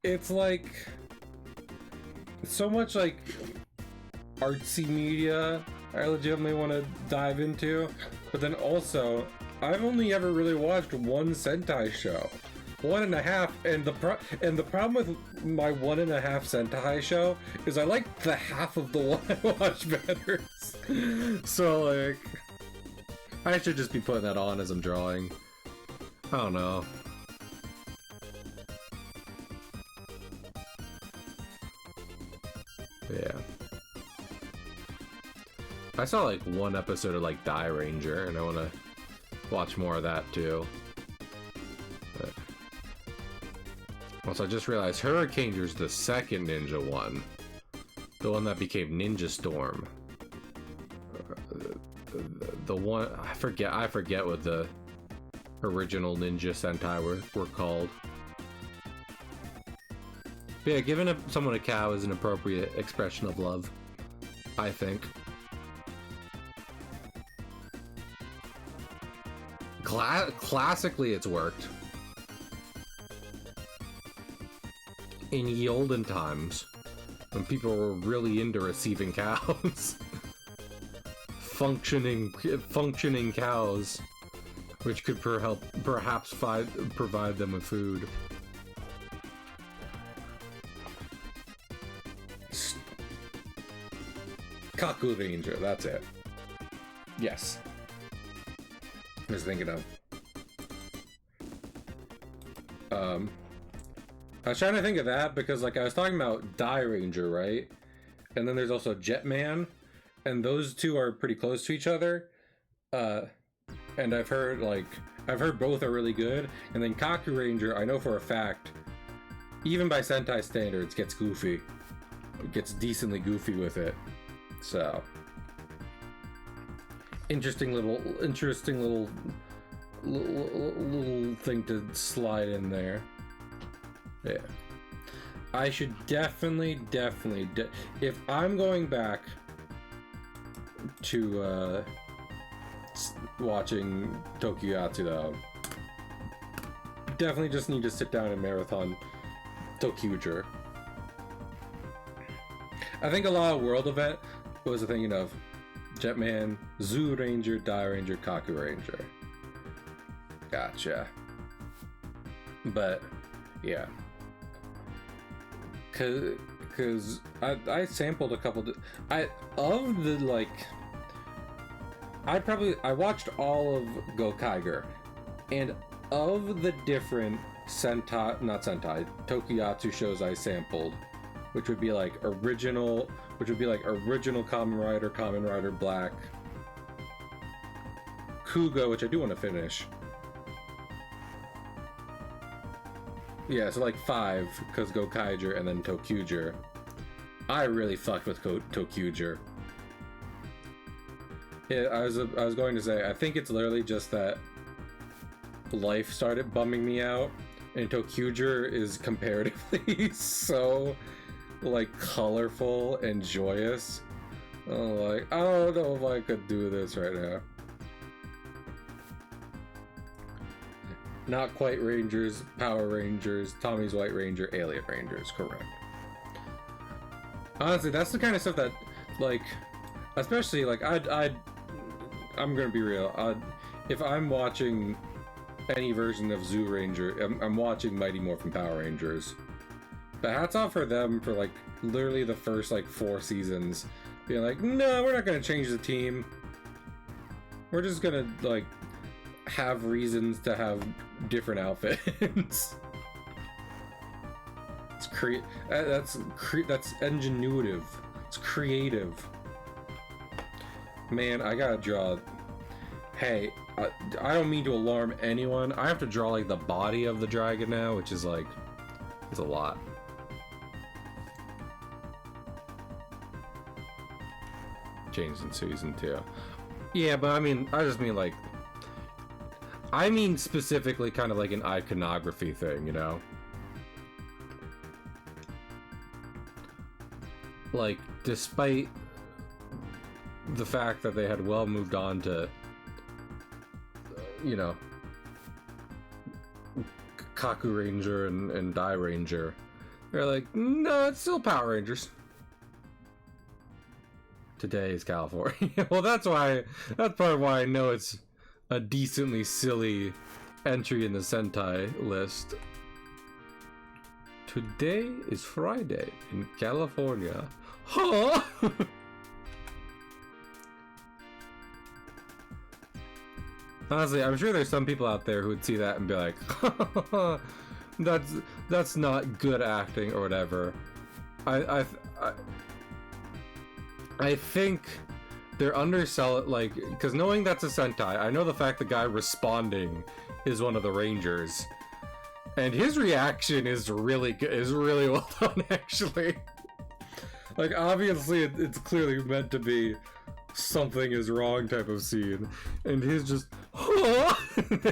It's like so much like artsy media I legitimately want to dive into, but then also I've only ever really watched one Sentai show, 1.5, and the problem with my 1.5 Sentai show is I like the half of the one I watch better. So like, I should just be putting that on as I'm drawing. I don't know. Yeah. I saw like one episode of like Die Ranger, and I want to watch more of that too. But also, I just realized Hurricane's the second ninja one, the one that became Ninja Storm. The one I forget what the original Ninja Sentai were called. But yeah, giving someone a cow is an appropriate expression of love, I think. Classically, it's worked. In ye olden times, when people were really into receiving cows. functioning cows, which could perhaps provide them with food. Kaku Ranger, that's it. Yes. I was thinking of. I was trying to think of that because, like, I was talking about Die Ranger, right? And then there's also Jetman, and those two are pretty close to each other. And I've heard both are really good. And then Kaku Ranger, I know for a fact, even by Sentai standards, gets goofy. It gets decently goofy with it. So, interesting little thing to slide in there. Yeah, I should definitely if I'm going back to watching Tokusatsu though, definitely just need to sit down and marathon Tokyuger. I think a lot of World Event was thinking of Jetman, Zoo Ranger, Die Ranger, Kaku Ranger. Gotcha. But yeah, cause I sampled a couple. I watched all of Go Kiger, and of the different not Sentai, Tokusatsu shows I sampled, which would be like original Kamen Rider Black, Kugo, which I do want to finish. Yeah, so like 5, because Gokaiger and then Tokuger. I really fucked with Tokuger. Yeah, I was going to say, I think it's literally just that life started bumming me out, and Tokuger is comparatively so, like, colorful and joyous. I'm like, I don't know if I could do this right now. Not quite Rangers, Power Rangers, Tommy's White Ranger, Alien Rangers, correct. Honestly, that's the kind of stuff that, like, especially, like, I'm gonna be real, if I'm watching any version of Zoo Ranger, I'm watching Mighty Morphin Power Rangers. But hats off for them for, like, literally the first, like, 4 seasons being like, no, we're not gonna change the team. We're just gonna, like, have reasons to have different outfits. That's ingenuitive. It's creative. Man, I gotta draw. Hey, I don't mean to alarm anyone. I have to draw like the body of the dragon now, which is like, it's a lot. Changed in season 2. Yeah, but I mean, I just mean like, I mean specifically kind of like an iconography thing, you know? Like, despite the fact that they had well moved on to, you know, Kaku Ranger and Dai Ranger, they're like, no, it's still Power Rangers. Today is California. Well, that's part of why I know it's a decently silly entry in the Sentai list. Today is Friday in California. Huh? Honestly, I'm sure there's some people out there who would see that and be like, that's not good acting or whatever. I think they're underselling, like, because knowing that's a Sentai, I know the fact the guy responding is one of the Rangers, and his reaction is really good, is really well done, actually. Like, obviously, it's clearly meant to be something is wrong type of scene, and he's just,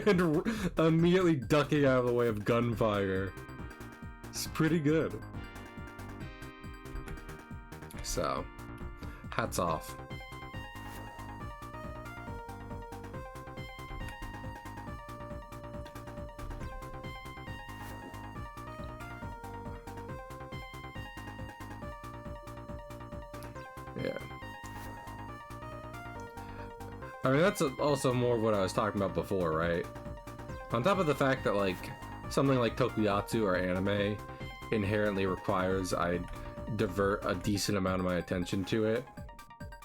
and immediately ducking out of the way of gunfire. It's pretty good. So, hats off. Yeah. I mean, that's also more of what I was talking about before, right? On top of the fact that, like, something like Tokusatsu or anime inherently requires I divert a decent amount of my attention to it.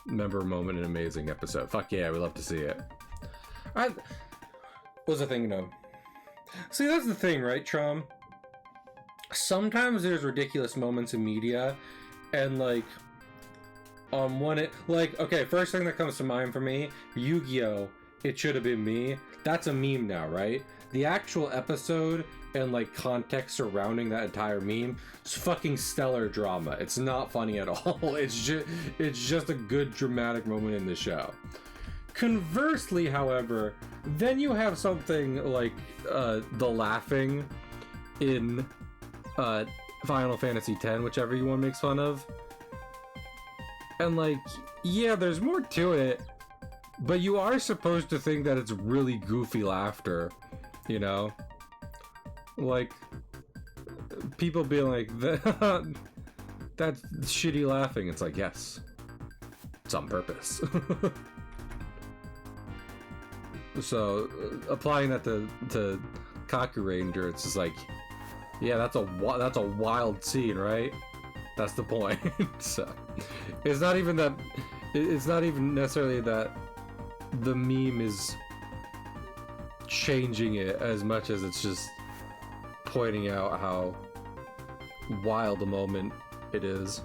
Member moment in amazing episode. Fuck yeah, we love to see it. What was the thing, though? See, that's the thing, right, Trom? Sometimes there's ridiculous moments in media, and, like, when it, like, okay, first thing that comes to mind for me, Yu-Gi-Oh! It Should Have Been Me. That's a meme now, right? The actual episode and, like, context surrounding that entire meme is fucking stellar drama. It's not funny at all. It's just a good dramatic moment in the show. Conversely, however, then you have something like the laughing in Final Fantasy X, whichever you want makes fun of. And, like, yeah, there's more to it, but you are supposed to think that it's really goofy laughter, you know? Like, people being like, that's shitty laughing. It's like, yes, it's on purpose. So, applying that to Kaku Ranger, it's just like, yeah, that's a wild scene, right? That's the point. So, it's not even that. It's not even necessarily that the meme is changing it as much as it's just pointing out how wild a moment it is.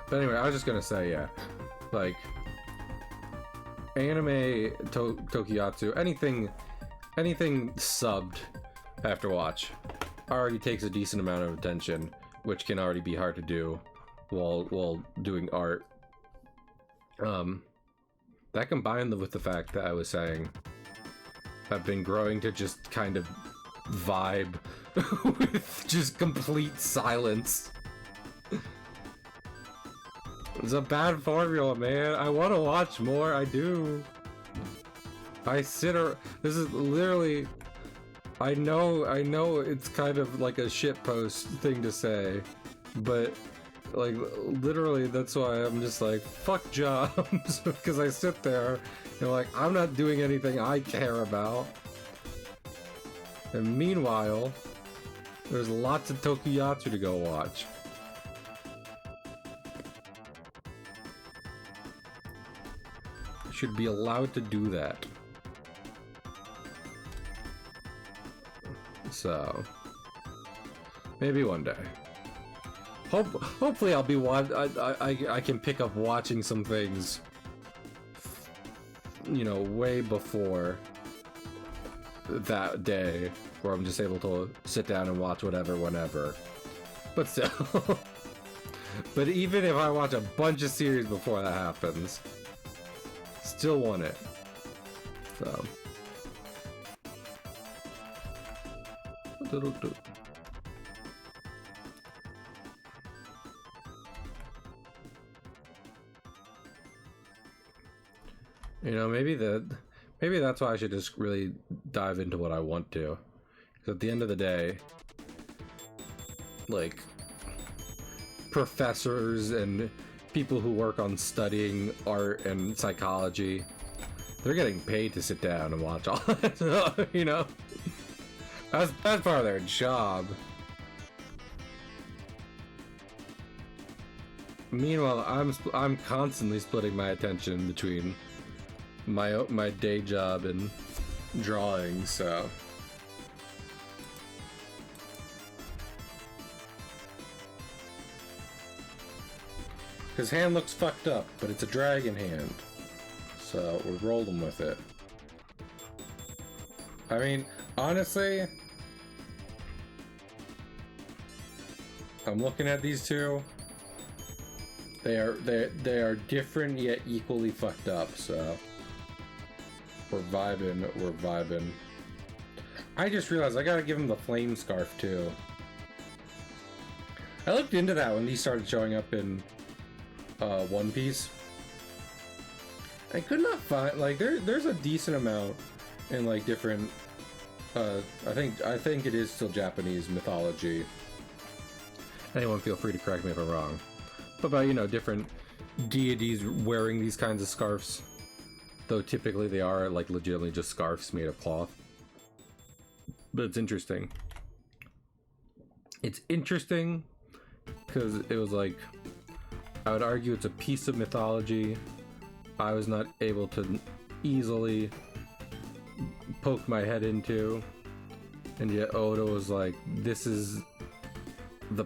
But anyway, I was just gonna say, yeah, like anime tokusatsu, anything subbed after watch already takes a decent amount of attention, which can already be hard to do while doing art. That combined with the fact that I was saying I've been growing to just kind of vibe with just complete silence. It's a bad formula, man. I want to watch more. I do. This is literally. I know it's kind of like a shitpost thing to say, but like literally that's why I'm just like, fuck jobs, because I sit there and like, I'm not doing anything I care about. And meanwhile, there's lots of tokusatsu to go watch. Should be allowed to do that. So maybe one day. Hopefully I'll be I can pick up watching some things, you know, way before that day where I'm just able to sit down and watch whatever whenever. But still. But even if I watch a bunch of series before that happens, still want it. So you know, maybe that's why I should just really dive into what I want to. Because at the end of the day, like, professors and people who work on studying art and psychology, they're getting paid to sit down and watch all that, you know? That's part of their job. Meanwhile, I'm constantly splitting my attention between my day job and drawing, so. His hand looks fucked up, but it's a dragon hand. So we're rolling with it. I mean, honestly, I'm looking at these two. They are different yet equally fucked up, so we're vibing. I just realized I gotta give him the flame scarf too. I looked into that when these started showing up in One Piece. I could not find, like, there's a decent amount in like different I think it is still Japanese mythology. Anyone feel free to correct me if I'm wrong. But about, you know, different deities wearing these kinds of scarves. Though typically they are like legitimately just scarves made of cloth. But it's interesting. It's interesting because it was like, I would argue it's a piece of mythology I was not able to easily poke my head into, and yet Oda was like, this is the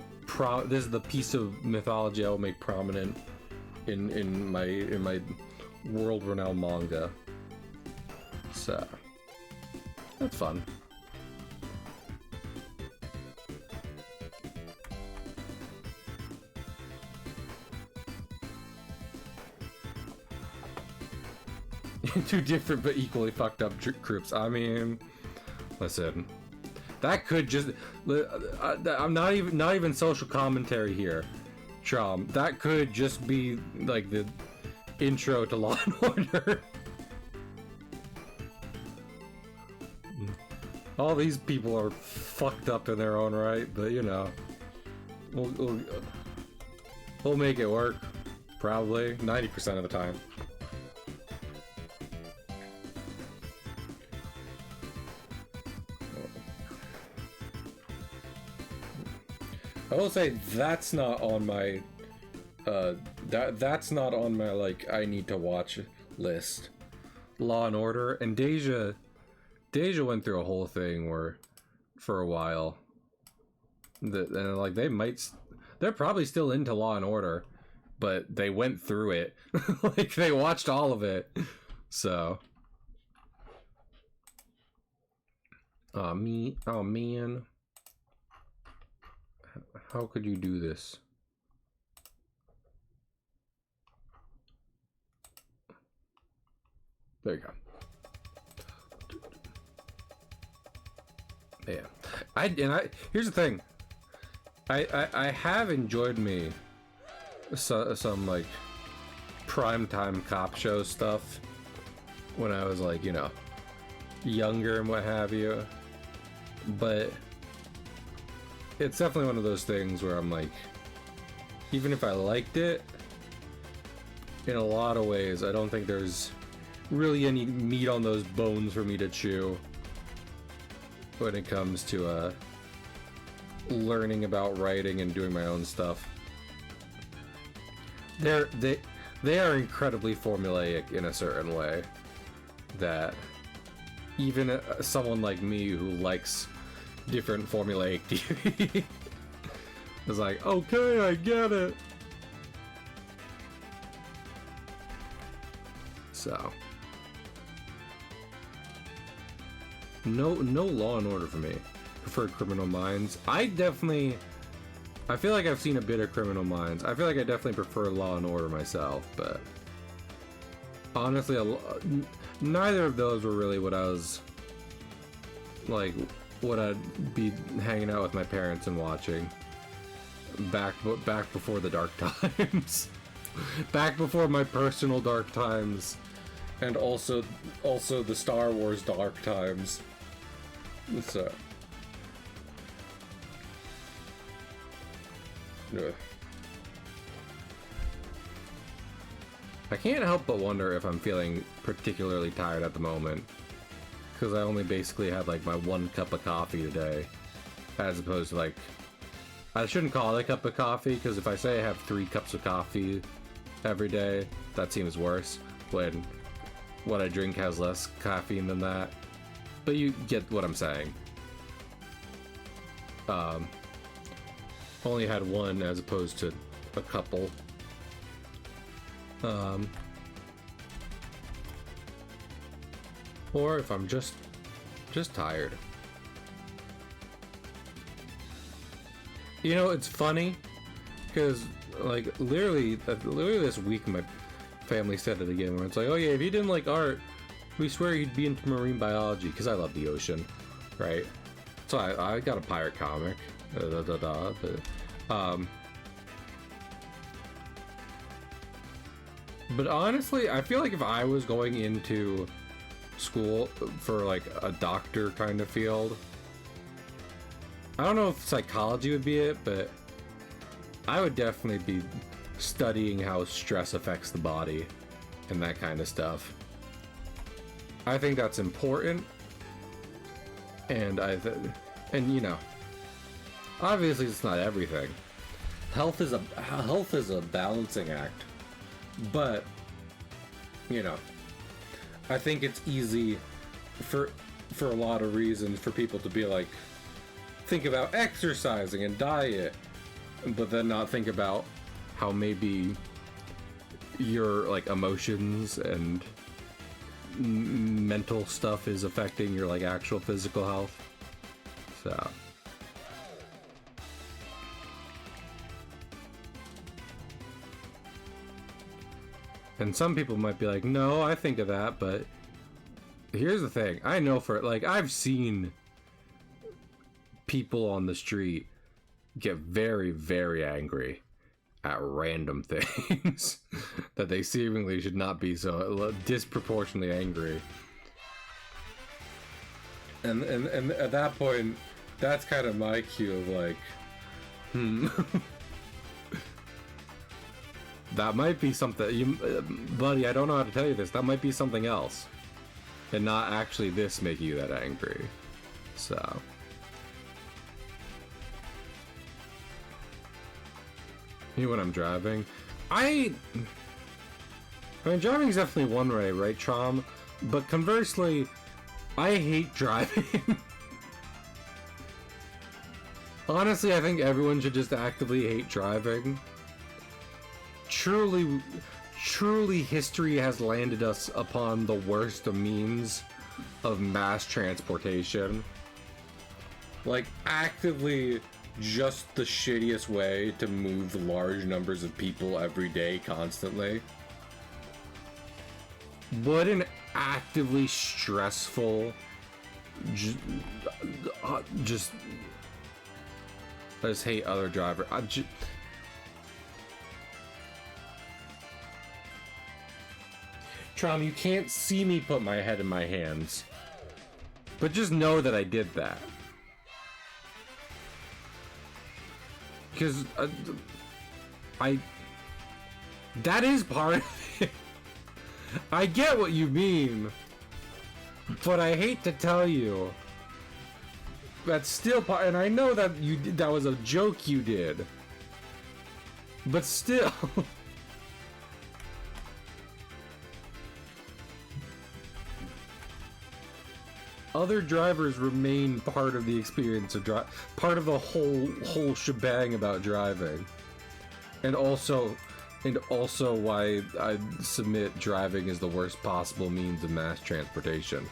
piece of mythology I will make prominent in my world-renowned manga. So that's fun. Two different but equally fucked up groups. I mean, listen, that could just, I'm not even social commentary here, Chom. That could just be like the intro to Law and Order. All these people are fucked up in their own right, but you know, we'll make it work, probably 90% of the time. I will say that's not on my that's not on my like I need to watch list. Law and Order, and Deja Deja went through a whole thing where, for a while, and like they're probably still into Law and Order, but they went through it. Like they watched all of it. So, oh man, how could you do this? There you go. Yeah, here's the thing. I have enjoyed me some like primetime cop show stuff when I was like, you know, younger and what have you. But it's definitely one of those things where I'm like, even if I liked it, in a lot of ways, I don't think there's really any meat on those bones for me to chew when it comes to learning about writing and doing my own stuff. They are incredibly formulaic in a certain way that even someone like me who likes different formulaic TV is like, okay, I get it. So no Law and Order for me. Prefer Criminal Minds. I feel like I've seen a bit of Criminal Minds. I feel like I definitely prefer Law and Order myself, but honestly, neither of those were really what I was like, what I'd be hanging out with my parents and watching back before the dark times. Back before my personal dark times, and also the Star Wars dark times. So I can't help but wonder if I'm feeling particularly tired at the moment, because I only basically had like my 1 cup of coffee today, as opposed to like, I shouldn't call it a cup of coffee, because if I say I have 3 cups of coffee every day, that seems worse, when what I drink has less caffeine than that. But you get what I'm saying. Only had 1 as opposed to a couple. Or if I'm just tired. You know, it's funny because like literally this week my family said it again, where it's like, oh yeah, if you didn't like art, we swear you'd be into marine biology, because I love the ocean, right? So I got a pirate comic, but honestly, I feel like if I was going into school for like a doctor kind of field, I don't know if psychology would be it, but I would definitely be studying how stress affects the body and that kind of stuff. I think that's important, and and you know, obviously it's not everything. Health is a balancing act, but you know, I think it's easy for a lot of reasons for people to be like, think about exercising and diet, but then not think about how maybe your like emotions and mental stuff is affecting your like actual physical health. So and some people might be like, no, I think of that, but here's the thing. I know for like, I've seen people on the street get very, very angry at random things that they seemingly should not be so disproportionately angry. And at that point, that's kind of my cue of like, that might be something, buddy, I don't know how to tell you this, that might be something else, and not actually this making you that angry. So you know, when I'm driving, I mean, driving is definitely one way, right, Trom? But conversely, I hate driving. Honestly, I think everyone should just actively hate driving. Truly, history has landed us upon the worst of means of mass transportation. Like, actively just the shittiest way to move large numbers of people every day constantly. What an actively stressful, I just hate other drivers. Trom, you can't see me put my head in my hands, but just know that I did that. Because that is part of it. I get what you mean, but I hate to tell you, that's still part, and I know that that was a joke you did, but still. Other drivers remain part of the experience of part of the whole shebang about driving, and also why I submit driving is the worst possible means of mass transportation.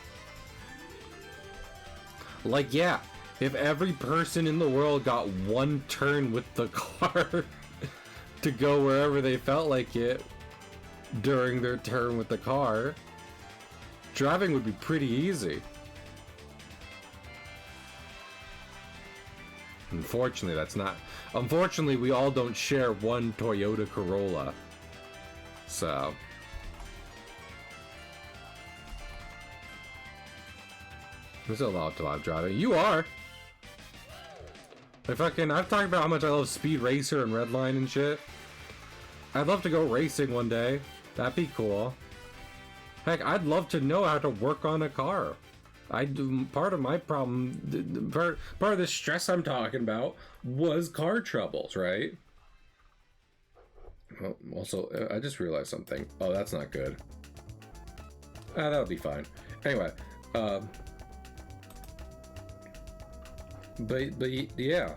Like, yeah, if every person in the world got one turn with the car to go wherever they felt like it during their turn with the car, driving would be pretty easy. Unfortunately, that's not. Unfortunately, we all don't share one Toyota Corolla. So. I'm still allowed to love driving. You are! I've talked about how much I love Speed Racer and Redline and shit. I'd love to go racing one day. That'd be cool. Heck, I'd love to know how to work on a car. Part of my problem, part of the stress I'm talking about was car troubles, right? Well, also, I just realized something. Oh, that's not good. That'll be fine. Anyway, but yeah,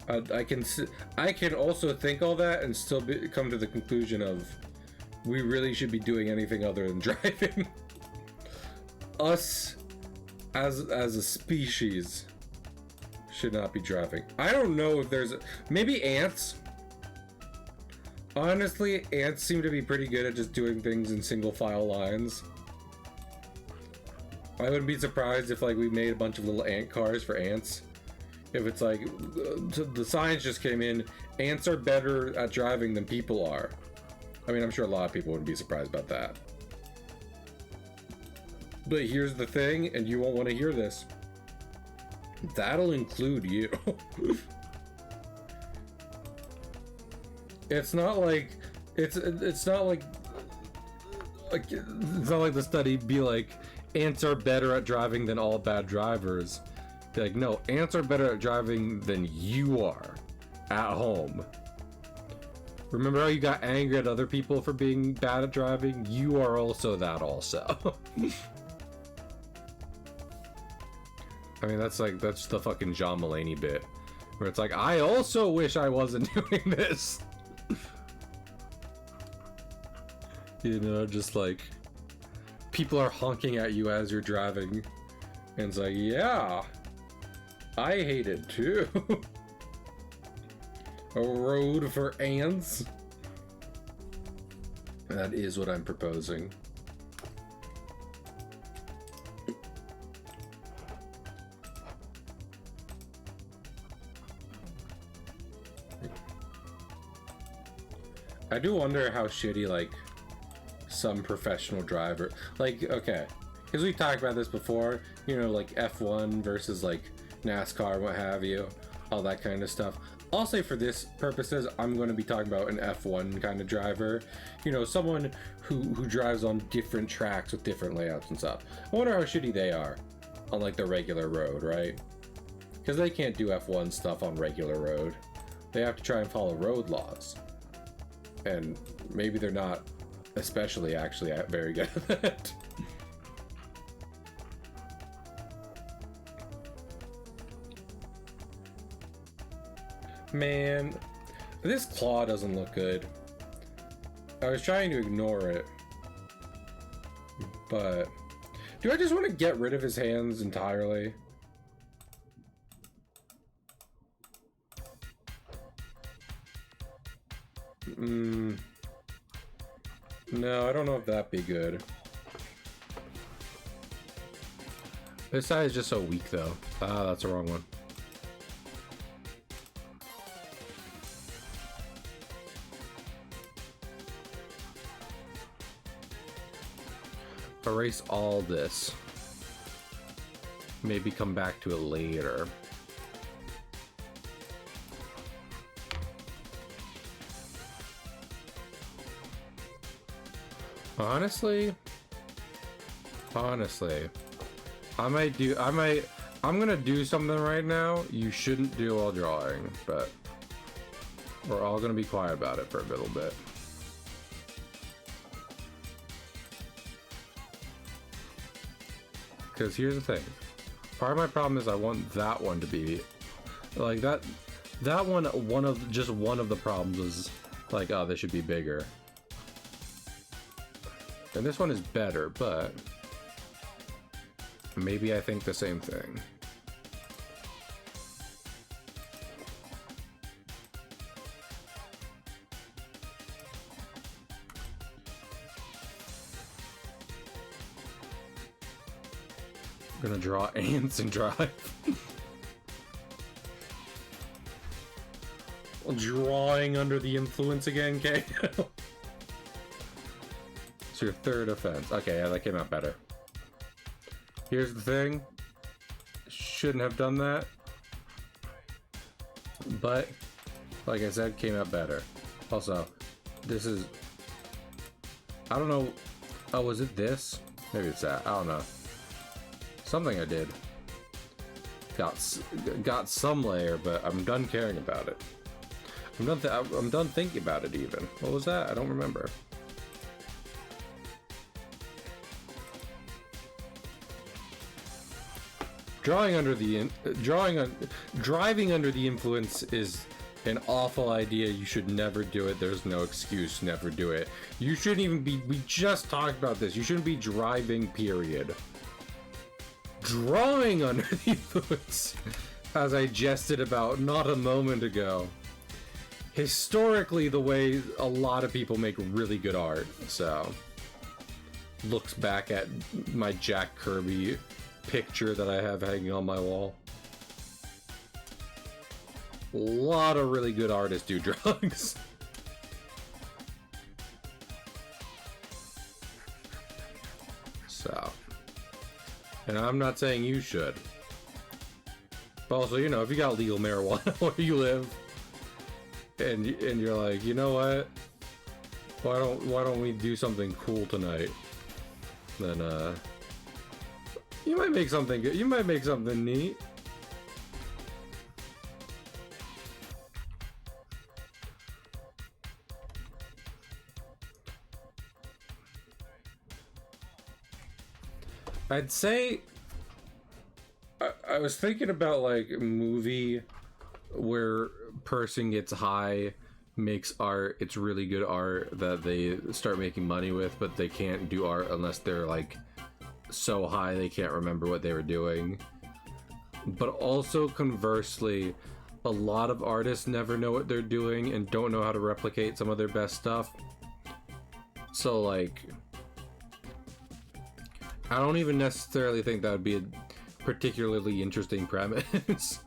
I can also think all that and still come to the conclusion of we really should be doing anything other than driving. Us as a species should not be driving. I don't know if there's maybe ants. Honestly, ants seem to be pretty good at just doing things in single file lines. I wouldn't be surprised if like we made a bunch of little ant cars for ants. If it's like the science just came in, ants are better at driving than people are. I mean, I'm sure a lot of people wouldn't be surprised about that. But here's the thing, and you won't want to hear this. That'll include you. It's not like it's not like the study be like ants are better at driving than all bad drivers. Be like, no, ants are better at driving than you are at home. Remember how you got angry at other people for being bad at driving? You are also that also. I mean, that's the fucking John Mulaney bit, where it's like, I also wish I wasn't doing this. You know, just like, people are honking at you as you're driving, and it's like, yeah, I hate it too. A road for ants. That is what I'm proposing. I do wonder how shitty, like, some professional driver, like, okay, because we talked about this before, you know, like F1 versus like NASCAR, what have you, all that kind of stuff. I'll say for this purposes, I'm going to be talking about an F1 kind of driver, you know, someone who drives on different tracks with different layouts and stuff. I wonder how shitty they are on like the regular road, right? Because they can't do F1 stuff on regular road. They have to try and follow road laws. And maybe they're not especially actually very good at it. Man, this claw doesn't look good. I was trying to ignore it, but do I just want to get rid of his hands entirely? No, I don't know if that'd be good. This side is just so weak, though. Ah, that's the wrong one. Erase all this. Maybe come back to it later. Honestly, I'm gonna do something right now you shouldn't do while drawing, but we're all gonna be quiet about it for a little bit. Because here's the thing. Part of my problem is I want that one to be like that one. One of the problems is like, oh, this should be bigger. And this one is better, but maybe I think the same thing. I'm gonna draw ants and drive. Drawing under the influence again, Kay. It's your third offense. Okay, yeah, that came out better. Here's the thing. Shouldn't have done that. But, like I said, came out better. Also, this is... I don't know... Oh, was it this? Maybe it's that. I don't know. Something I did. Got some layer, but I'm done caring about it. I'm done thinking about it even. What was that? I don't remember. Driving under the influence is an awful idea. You should never do it. There's no excuse. Never do it. You shouldn't even be. We just talked about this. You shouldn't be driving. Period. Drawing under the influence, as I jested about not a moment ago. Historically, the way a lot of people make really good art. So, looks back at my Jack Kirby picture that I have hanging on my wall. A lot of really good artists do drugs. So, and I'm not saying you should. But also, you know, if you got legal marijuana where you live, and you're like, you know what? Why don't we do something cool tonight? Then you might make something good. You might make something neat. I'd say I was thinking about like a movie where person gets high, makes art, it's really good art that they start making money with, but they can't do art unless they're like so high they can't remember what they were doing. But also conversely, a lot of artists never know what they're doing and don't know how to replicate some of their best stuff. So like, I don't even necessarily think that would be a particularly interesting premise.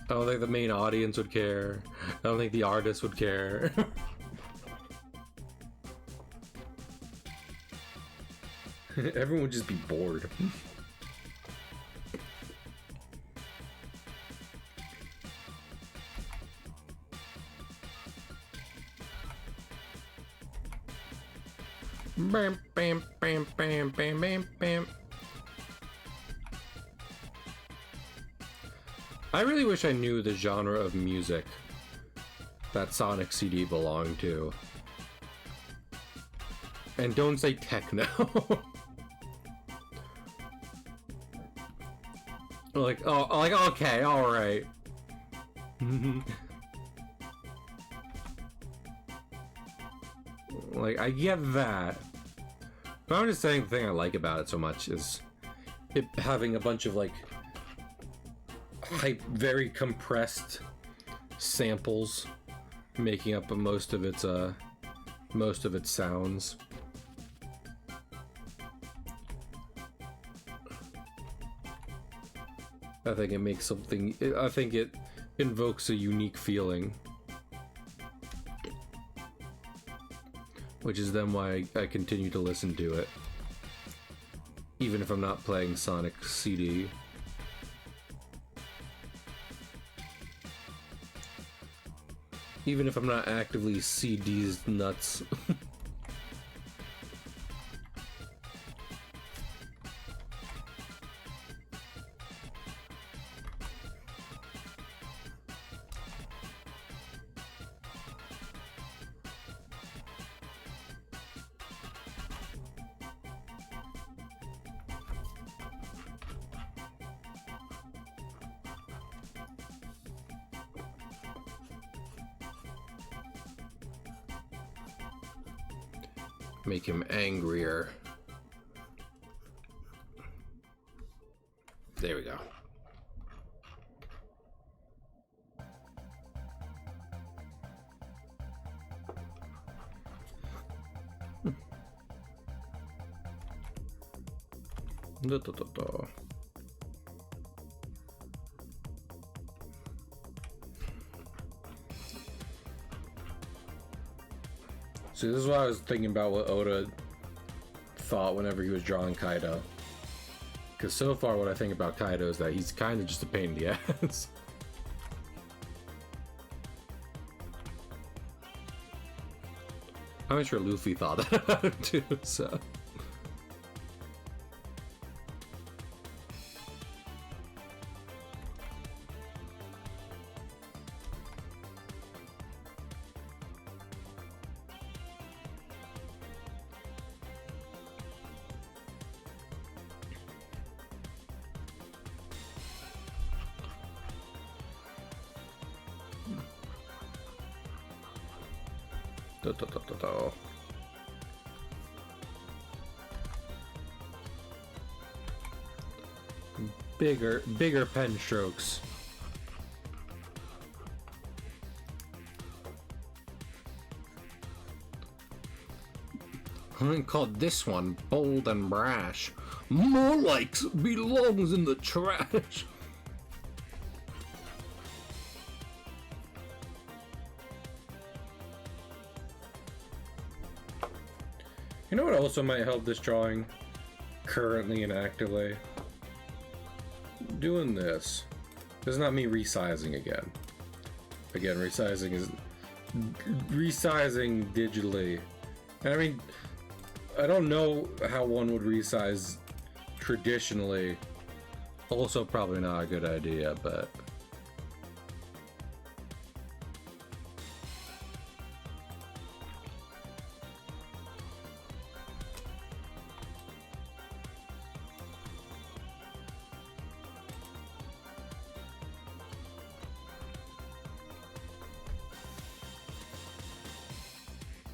I don't think the main audience would care. I don't think the artist would care. Everyone would just be bored. Bam, bam, bam, bam, bam, bam, bam. I really wish I knew the genre of music that Sonic CD belonged to. And don't say techno. Like, oh, like, okay, alright. Like, I get that. But I'm just saying the thing I like about it so much is it having a bunch of, like, very compressed samples making up most of its sounds. I think it makes something, I think it invokes a unique feeling. Which is then why I continue to listen to it. Even if I'm not playing Sonic CD. Even if I'm not actively CD's nuts. Make him angrier. There we go. See, this is what I was thinking about what Oda thought whenever he was drawing Kaido. Because so far what I think about Kaido is that he's kind of just a pain in the ass. I'm sure Luffy thought that about him too, so... Bigger pen strokes. I'm gonna call this one bold and brash. More like belongs in the trash. You know what also might help this drawing currently and actively? Doing this. This is not me resizing again. Again, resizing is resizing digitally. I mean, I don't know how one would resize traditionally. Also probably not a good idea, but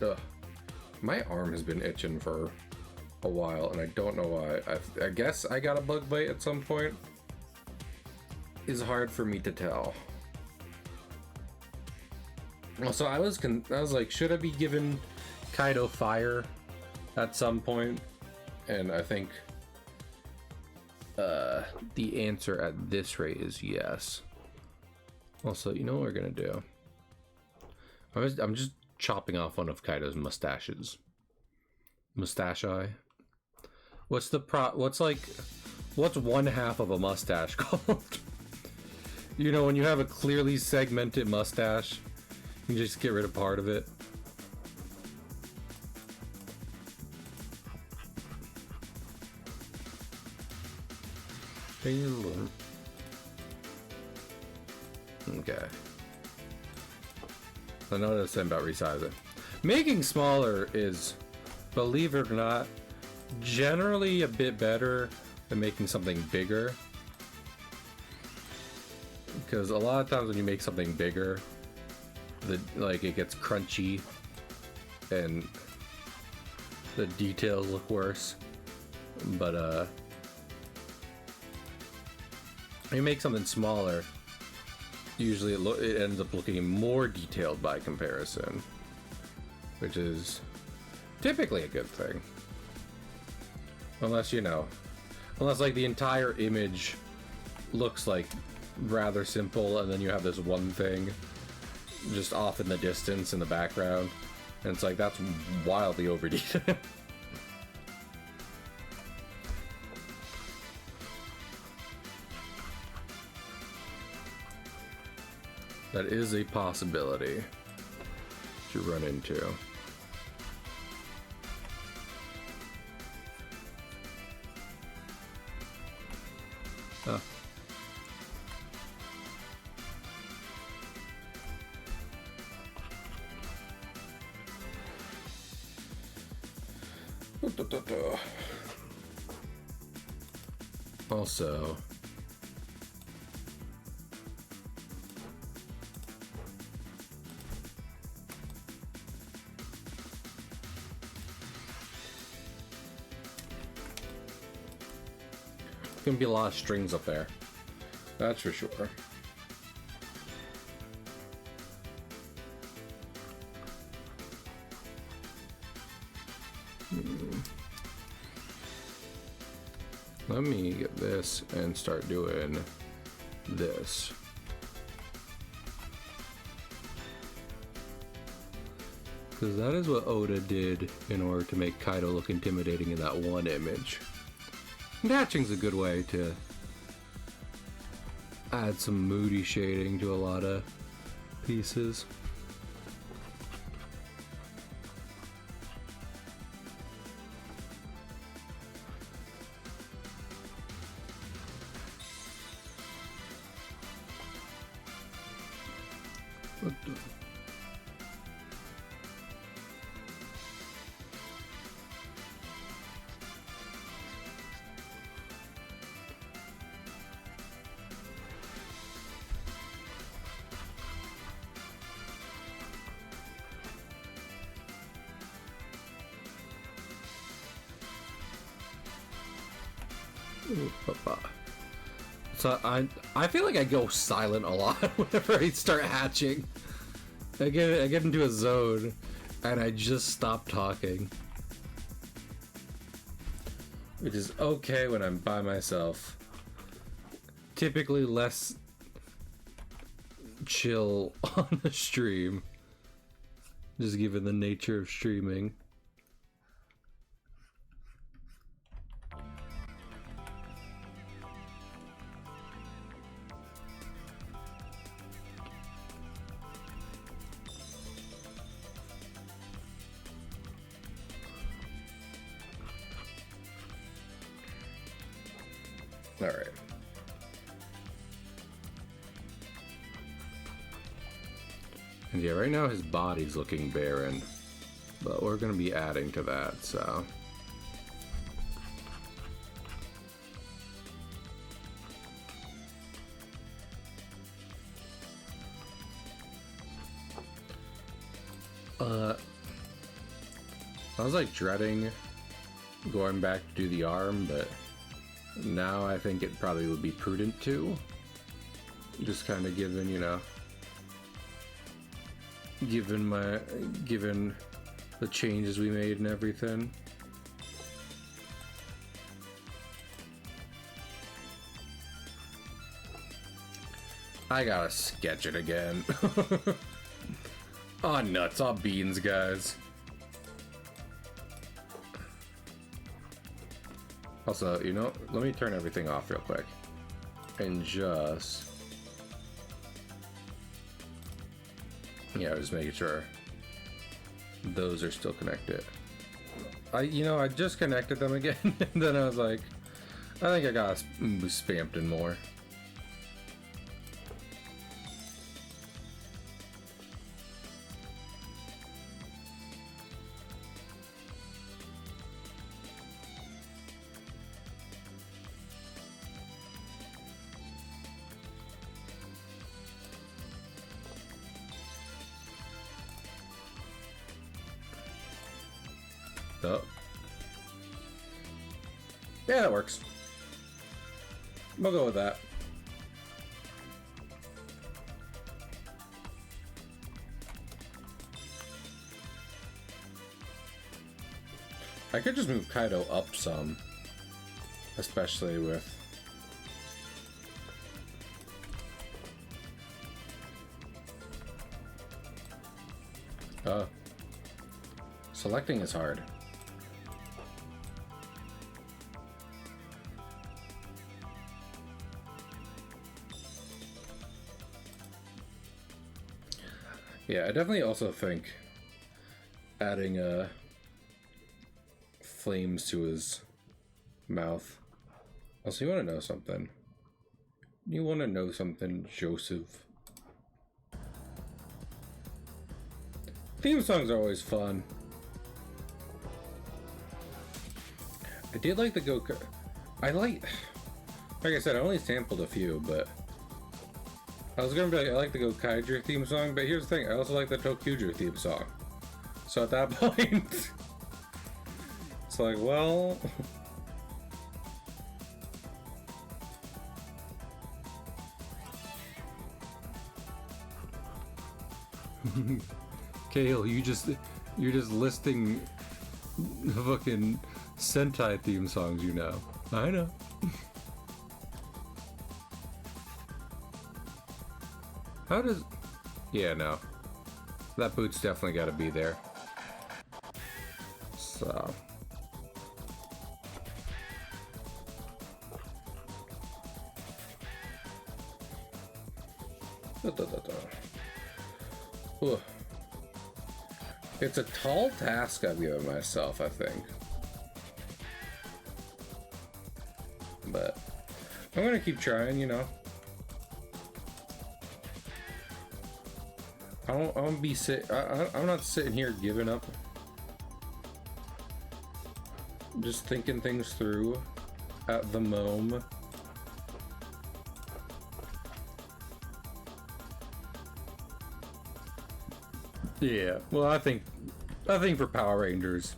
ugh. My arm has been itching for a while, and I don't know why. I guess I got a bug bite at some point. It's hard for me to tell. Also, I was like, should I be giving Kaido fire at some point? And I think the answer at this rate is yes. Also, you know what we're gonna do? I'm just chopping off one of Kaido's mustaches. Mustache-eye. What's one half of a mustache called? You know, when you have a clearly segmented mustache, you just get rid of part of it. Okay. I know what I was saying about resizing. Making smaller is, believe it or not, generally a bit better than making something bigger. Because a lot of times when you make something bigger, it gets crunchy and the details look worse. But you make something smaller, usually it ends up looking more detailed by comparison, which is typically a good thing. Unless, unless like the entire image looks like rather simple, and then you have this one thing just off in the distance in the background, and it's like, that's wildly over detailed. That is a possibility to run into. Huh. Also, gonna be a lot of strings up there, that's for sure. Let me get this and start doing this. Because that is what Oda did in order to make Kaido look intimidating in that one image. And hatching's a good way to add some moody shading to a lot of pieces. So I feel like I go silent a lot whenever I start hatching. I get into a zone and I just stop talking, which is okay when I'm by myself. Typically less chill on the stream, just given the nature of streaming. All right. And yeah, right now his body's looking barren, but we're gonna be adding to that, so. I was like dreading going back to do the arm, but now I think it probably would be prudent to. Just kind of given, given the changes we made and everything. I gotta sketch it again. Aw, nuts, aw beans, guys. Also, let me turn everything off real quick. And just... yeah, just making sure those are still connected. I just connected them again, and then I was like, I think I gotta boost Spamton more. Oh. Yeah, that works. We'll go with that. I could just move Kaido up some, especially with... selecting is hard. Yeah, I definitely also think adding flames to his mouth. Also, you want to know something? You want to know something, Joseph? Theme songs are always fun. I did like the like I said, I only sampled a few, but I was gonna be like, I like the Gokaiger theme song, but here's the thing, I also like the Tokuger theme song. So at that point, it's like, well... Kale, you're just listing fucking Sentai theme songs, you know. I know. How does... Yeah, no. That boot's definitely got to be there. So... Ooh. It's a tall task I've given myself, I think. But I'm gonna keep trying, you know. I'm not sitting here giving up. Just thinking things through at the moment. Yeah, well, I think for Power Rangers,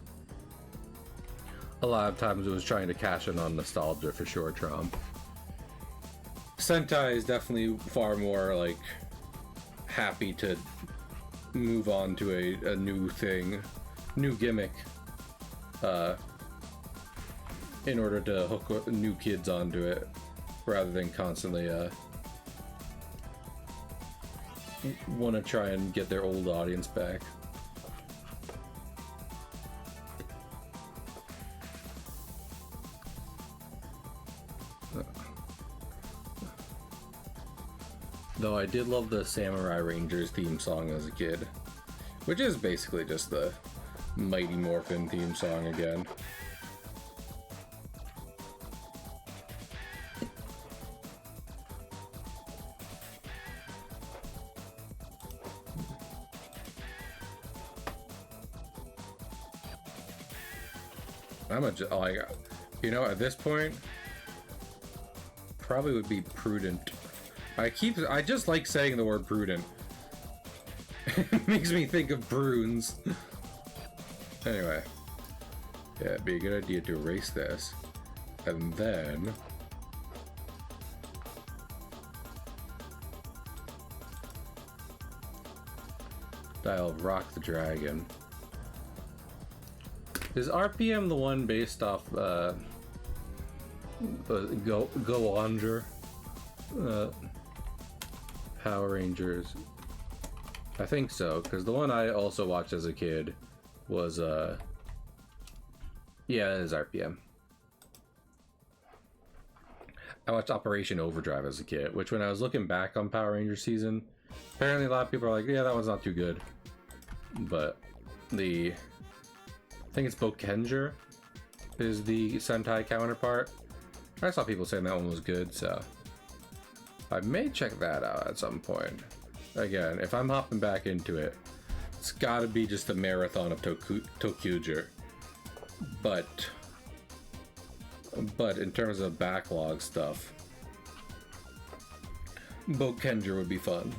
a lot of times it was trying to cash in on nostalgia for sure, Trump. Sentai is definitely far more like happy to move on to a new thing, new gimmick, in order to hook new kids onto it, rather than constantly want to try and get their old audience back. Though I did love the Samurai Rangers theme song as a kid, which is basically just the Mighty Morphin theme song again. Like, you know, at this point, probably would be prudent. I just like saying the word prudent. It makes me think of prunes. Anyway, yeah, it'd be a good idea to erase this, and then dial Rock the Dragon. Is RPM the one based off Go Under Power Rangers? I think so, because the one I also watched as a kid was yeah, it is RPM. I watched Operation Overdrive as a kid, which when I was looking back on Power Rangers season, apparently a lot of people are like, yeah, that one's not too good. But I think it's Bokenger is the Sentai counterpart. I saw people saying that one was good, so I may check that out at some point. Again, if I'm hopping back into it, it's gotta be just a marathon of Tokuger. But in terms of backlog stuff, Bokenger would be fun.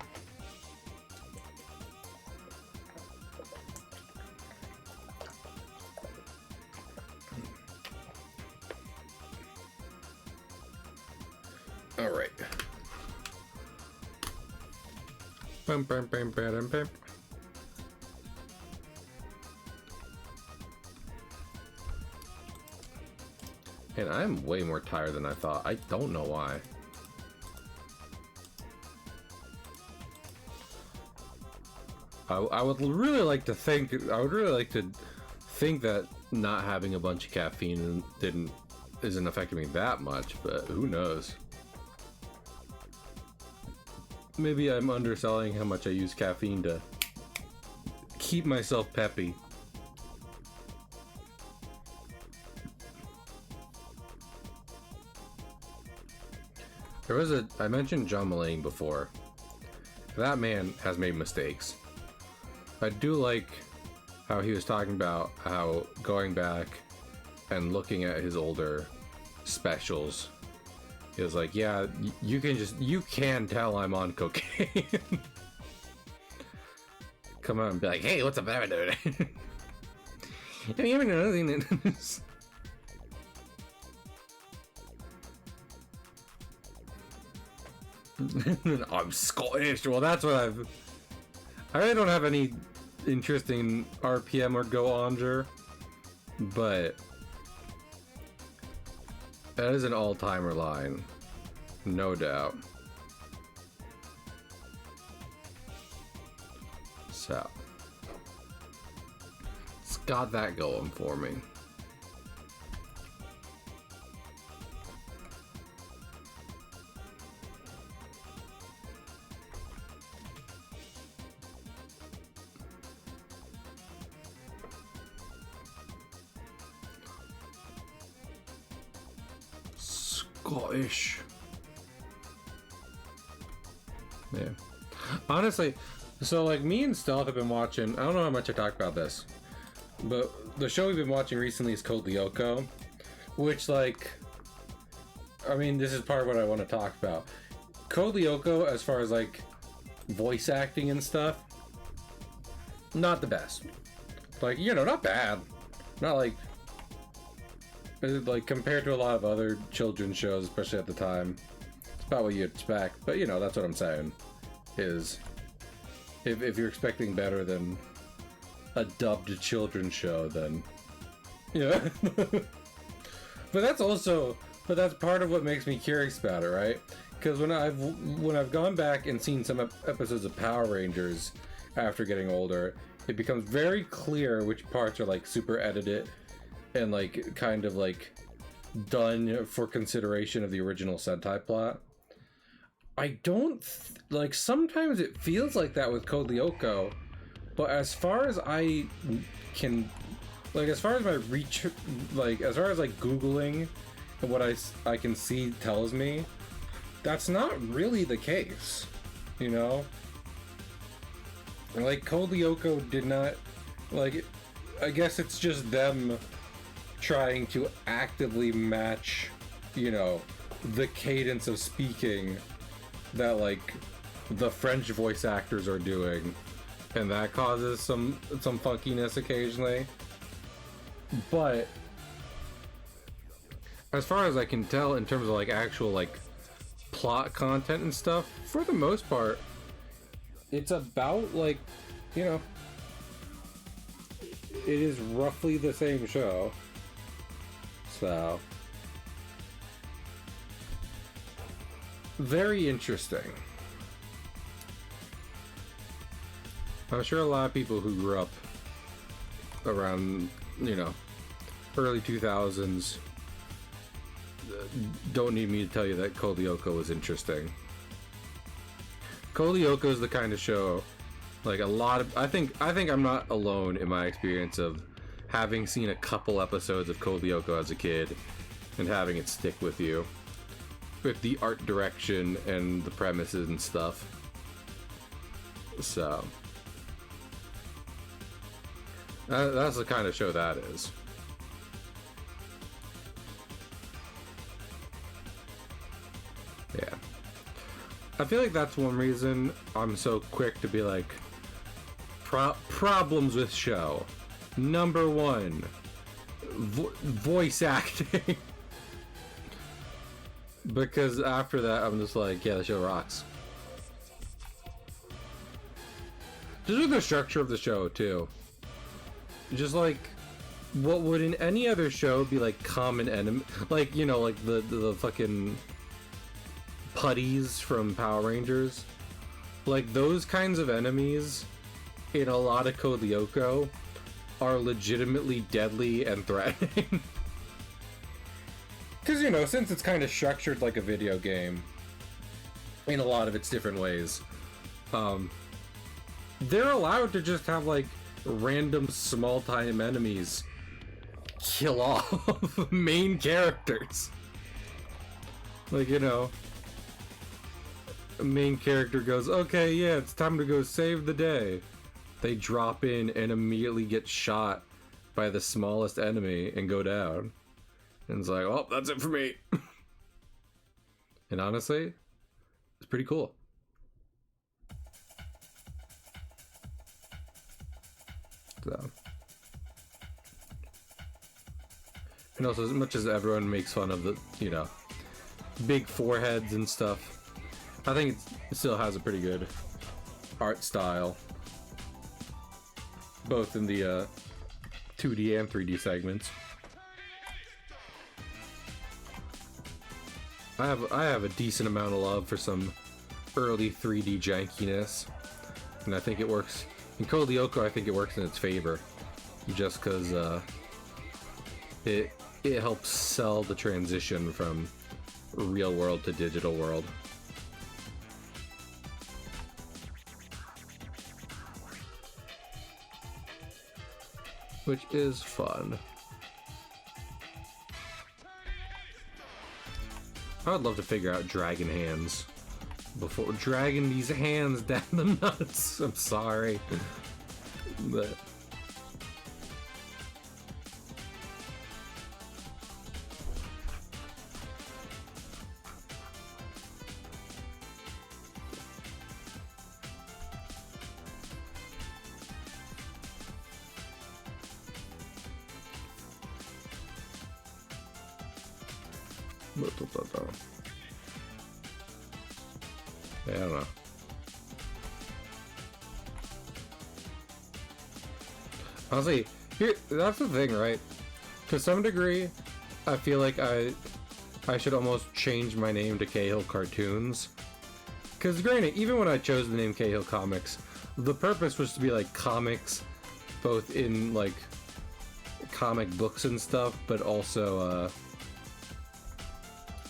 Bum, bum, bum, bum, bum. And I'm way more tired than I thought. I don't know why. I would really like to think. I would really like to think that not having a bunch of caffeine isn't affecting me that much, but who knows? Maybe I'm underselling how much I use caffeine to keep myself peppy. I mentioned John Mulaney before. That man has made mistakes. I do like how he was talking about how going back and looking at his older specials, he was like, yeah, you can tell I'm on cocaine. Come out and be like, hey, what's up, dude? Have you ever known anything? I'm Scottish. Well, that's what I really don't have any interesting RPM or go onger, but that is an all-timer line, no doubt. So it's got that going for me. Scottish. Yeah. Honestly, so like me and Stealth have been watching, I don't know how much I talked about this, but the show we've been watching recently is Code Lyoko, which like, I mean, this is part of what I want to talk about. Code Lyoko, as far as like voice acting and stuff, not the best. Like, you know, not bad. Not like compared to a lot of other children's shows, especially at the time, it's about what you expect. But you know, that's what I'm saying. Is if you're expecting better than a dubbed children's show, then yeah. But that's part of what makes me curious about it, right? Because when I've gone back and seen some episodes of Power Rangers after getting older, it becomes very clear which parts are like super edited and like kind of like done for consideration of the original Sentai plot. I don't like, sometimes it feels like that with Code Lyoko, but as far as I can, like, as far as my reach, like as far as like Googling and what I can see tells me, that's not really the case, you know? Like, Code Lyoko did not, like, I guess it's just them trying to actively match, you know, the cadence of speaking that, like, the French voice actors are doing, and that causes some funkiness occasionally. But as far as I can tell, in terms of, like, actual, like, plot content and stuff, for the most part, it's about, like, you know, it is roughly the same show. So, very interesting. I'm sure a lot of people who grew up around, you know, early 2000s don't need me to tell you that Code Lyoko was interesting. Code Lyoko is the kind of show, like, a lot of, I think I'm not alone in my experience of having seen a couple episodes of Code Lyoko as a kid and having it stick with you, with the art direction and the premises and stuff. So that's the kind of show that is. Yeah. I feel like that's one reason I'm so quick to be like, problems with show. Number one, voice acting. Because after that, I'm just like, yeah, the show rocks. Just with the structure of the show too. Just like what would in any other show be like common enemy, like, you know, like the fucking putties from Power Rangers, like those kinds of enemies in a lot of Code Lyoko are legitimately deadly and threatening. Because, you know, since it's kind of structured like a video game in a lot of its different ways, they're allowed to just have like random small time enemies kill off main characters. Like, you know, a main character goes, okay, yeah, it's time to go save the day. They drop in and immediately get shot by the smallest enemy and go down. And it's like, oh, that's it for me. And honestly, it's pretty cool. So. And also, as much as everyone makes fun of the, you know, big foreheads and stuff, I think it still has a pretty good art style. Both in the 2D and 3D segments. I have a decent amount of love for some early 3D jankiness, and I think it works in Code Lyoko. I think it works in its favor, just because it helps sell the transition from real world to digital world. Which is fun. I would love to figure out dragon hands before dragging these hands down the nuts. I'm sorry, but I don't know. Honestly, that's the thing, right? To some degree, I feel like I should almost change my name to Cahill Cartoons. Because granted, even when I chose the name Cahill Comics, the purpose was to be like comics, both in like comic books and stuff, but also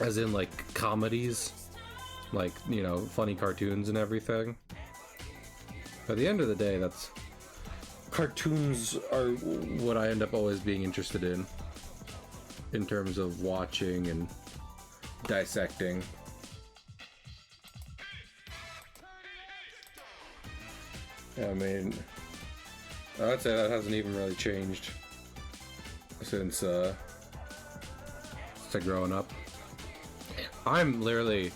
as in like comedies, like, you know, funny cartoons and everything. At the end of the day, that's cartoons are what I end up always being interested in terms of watching and dissecting. I mean, I'd say that hasn't even really changed since growing up. I'm literally,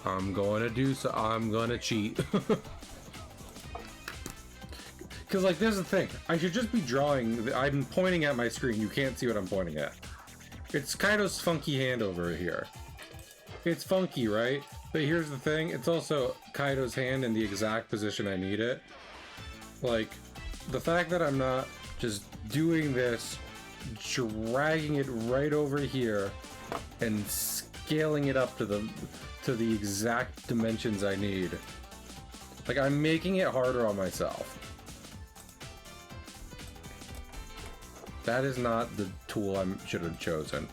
I'm gonna cheat. Because, like, there's the thing. I should just be drawing. I'm pointing at my screen. You can't see what I'm pointing at. It's Kaido's funky hand over here. It's funky, right? But here's the thing. It's also Kaido's hand in the exact position I need it. Like, the fact that I'm not just doing this, dragging it right over here, and scaling it up to the exact dimensions I need. Like, I'm making it harder on myself. That is not the tool I should have chosen.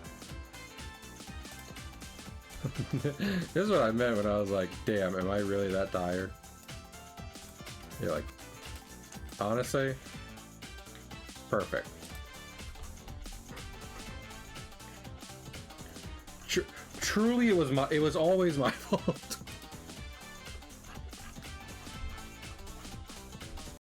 This is what I meant when I was like, damn, am I really that tired? You're like, honestly, perfect. Truly, it was always my fault.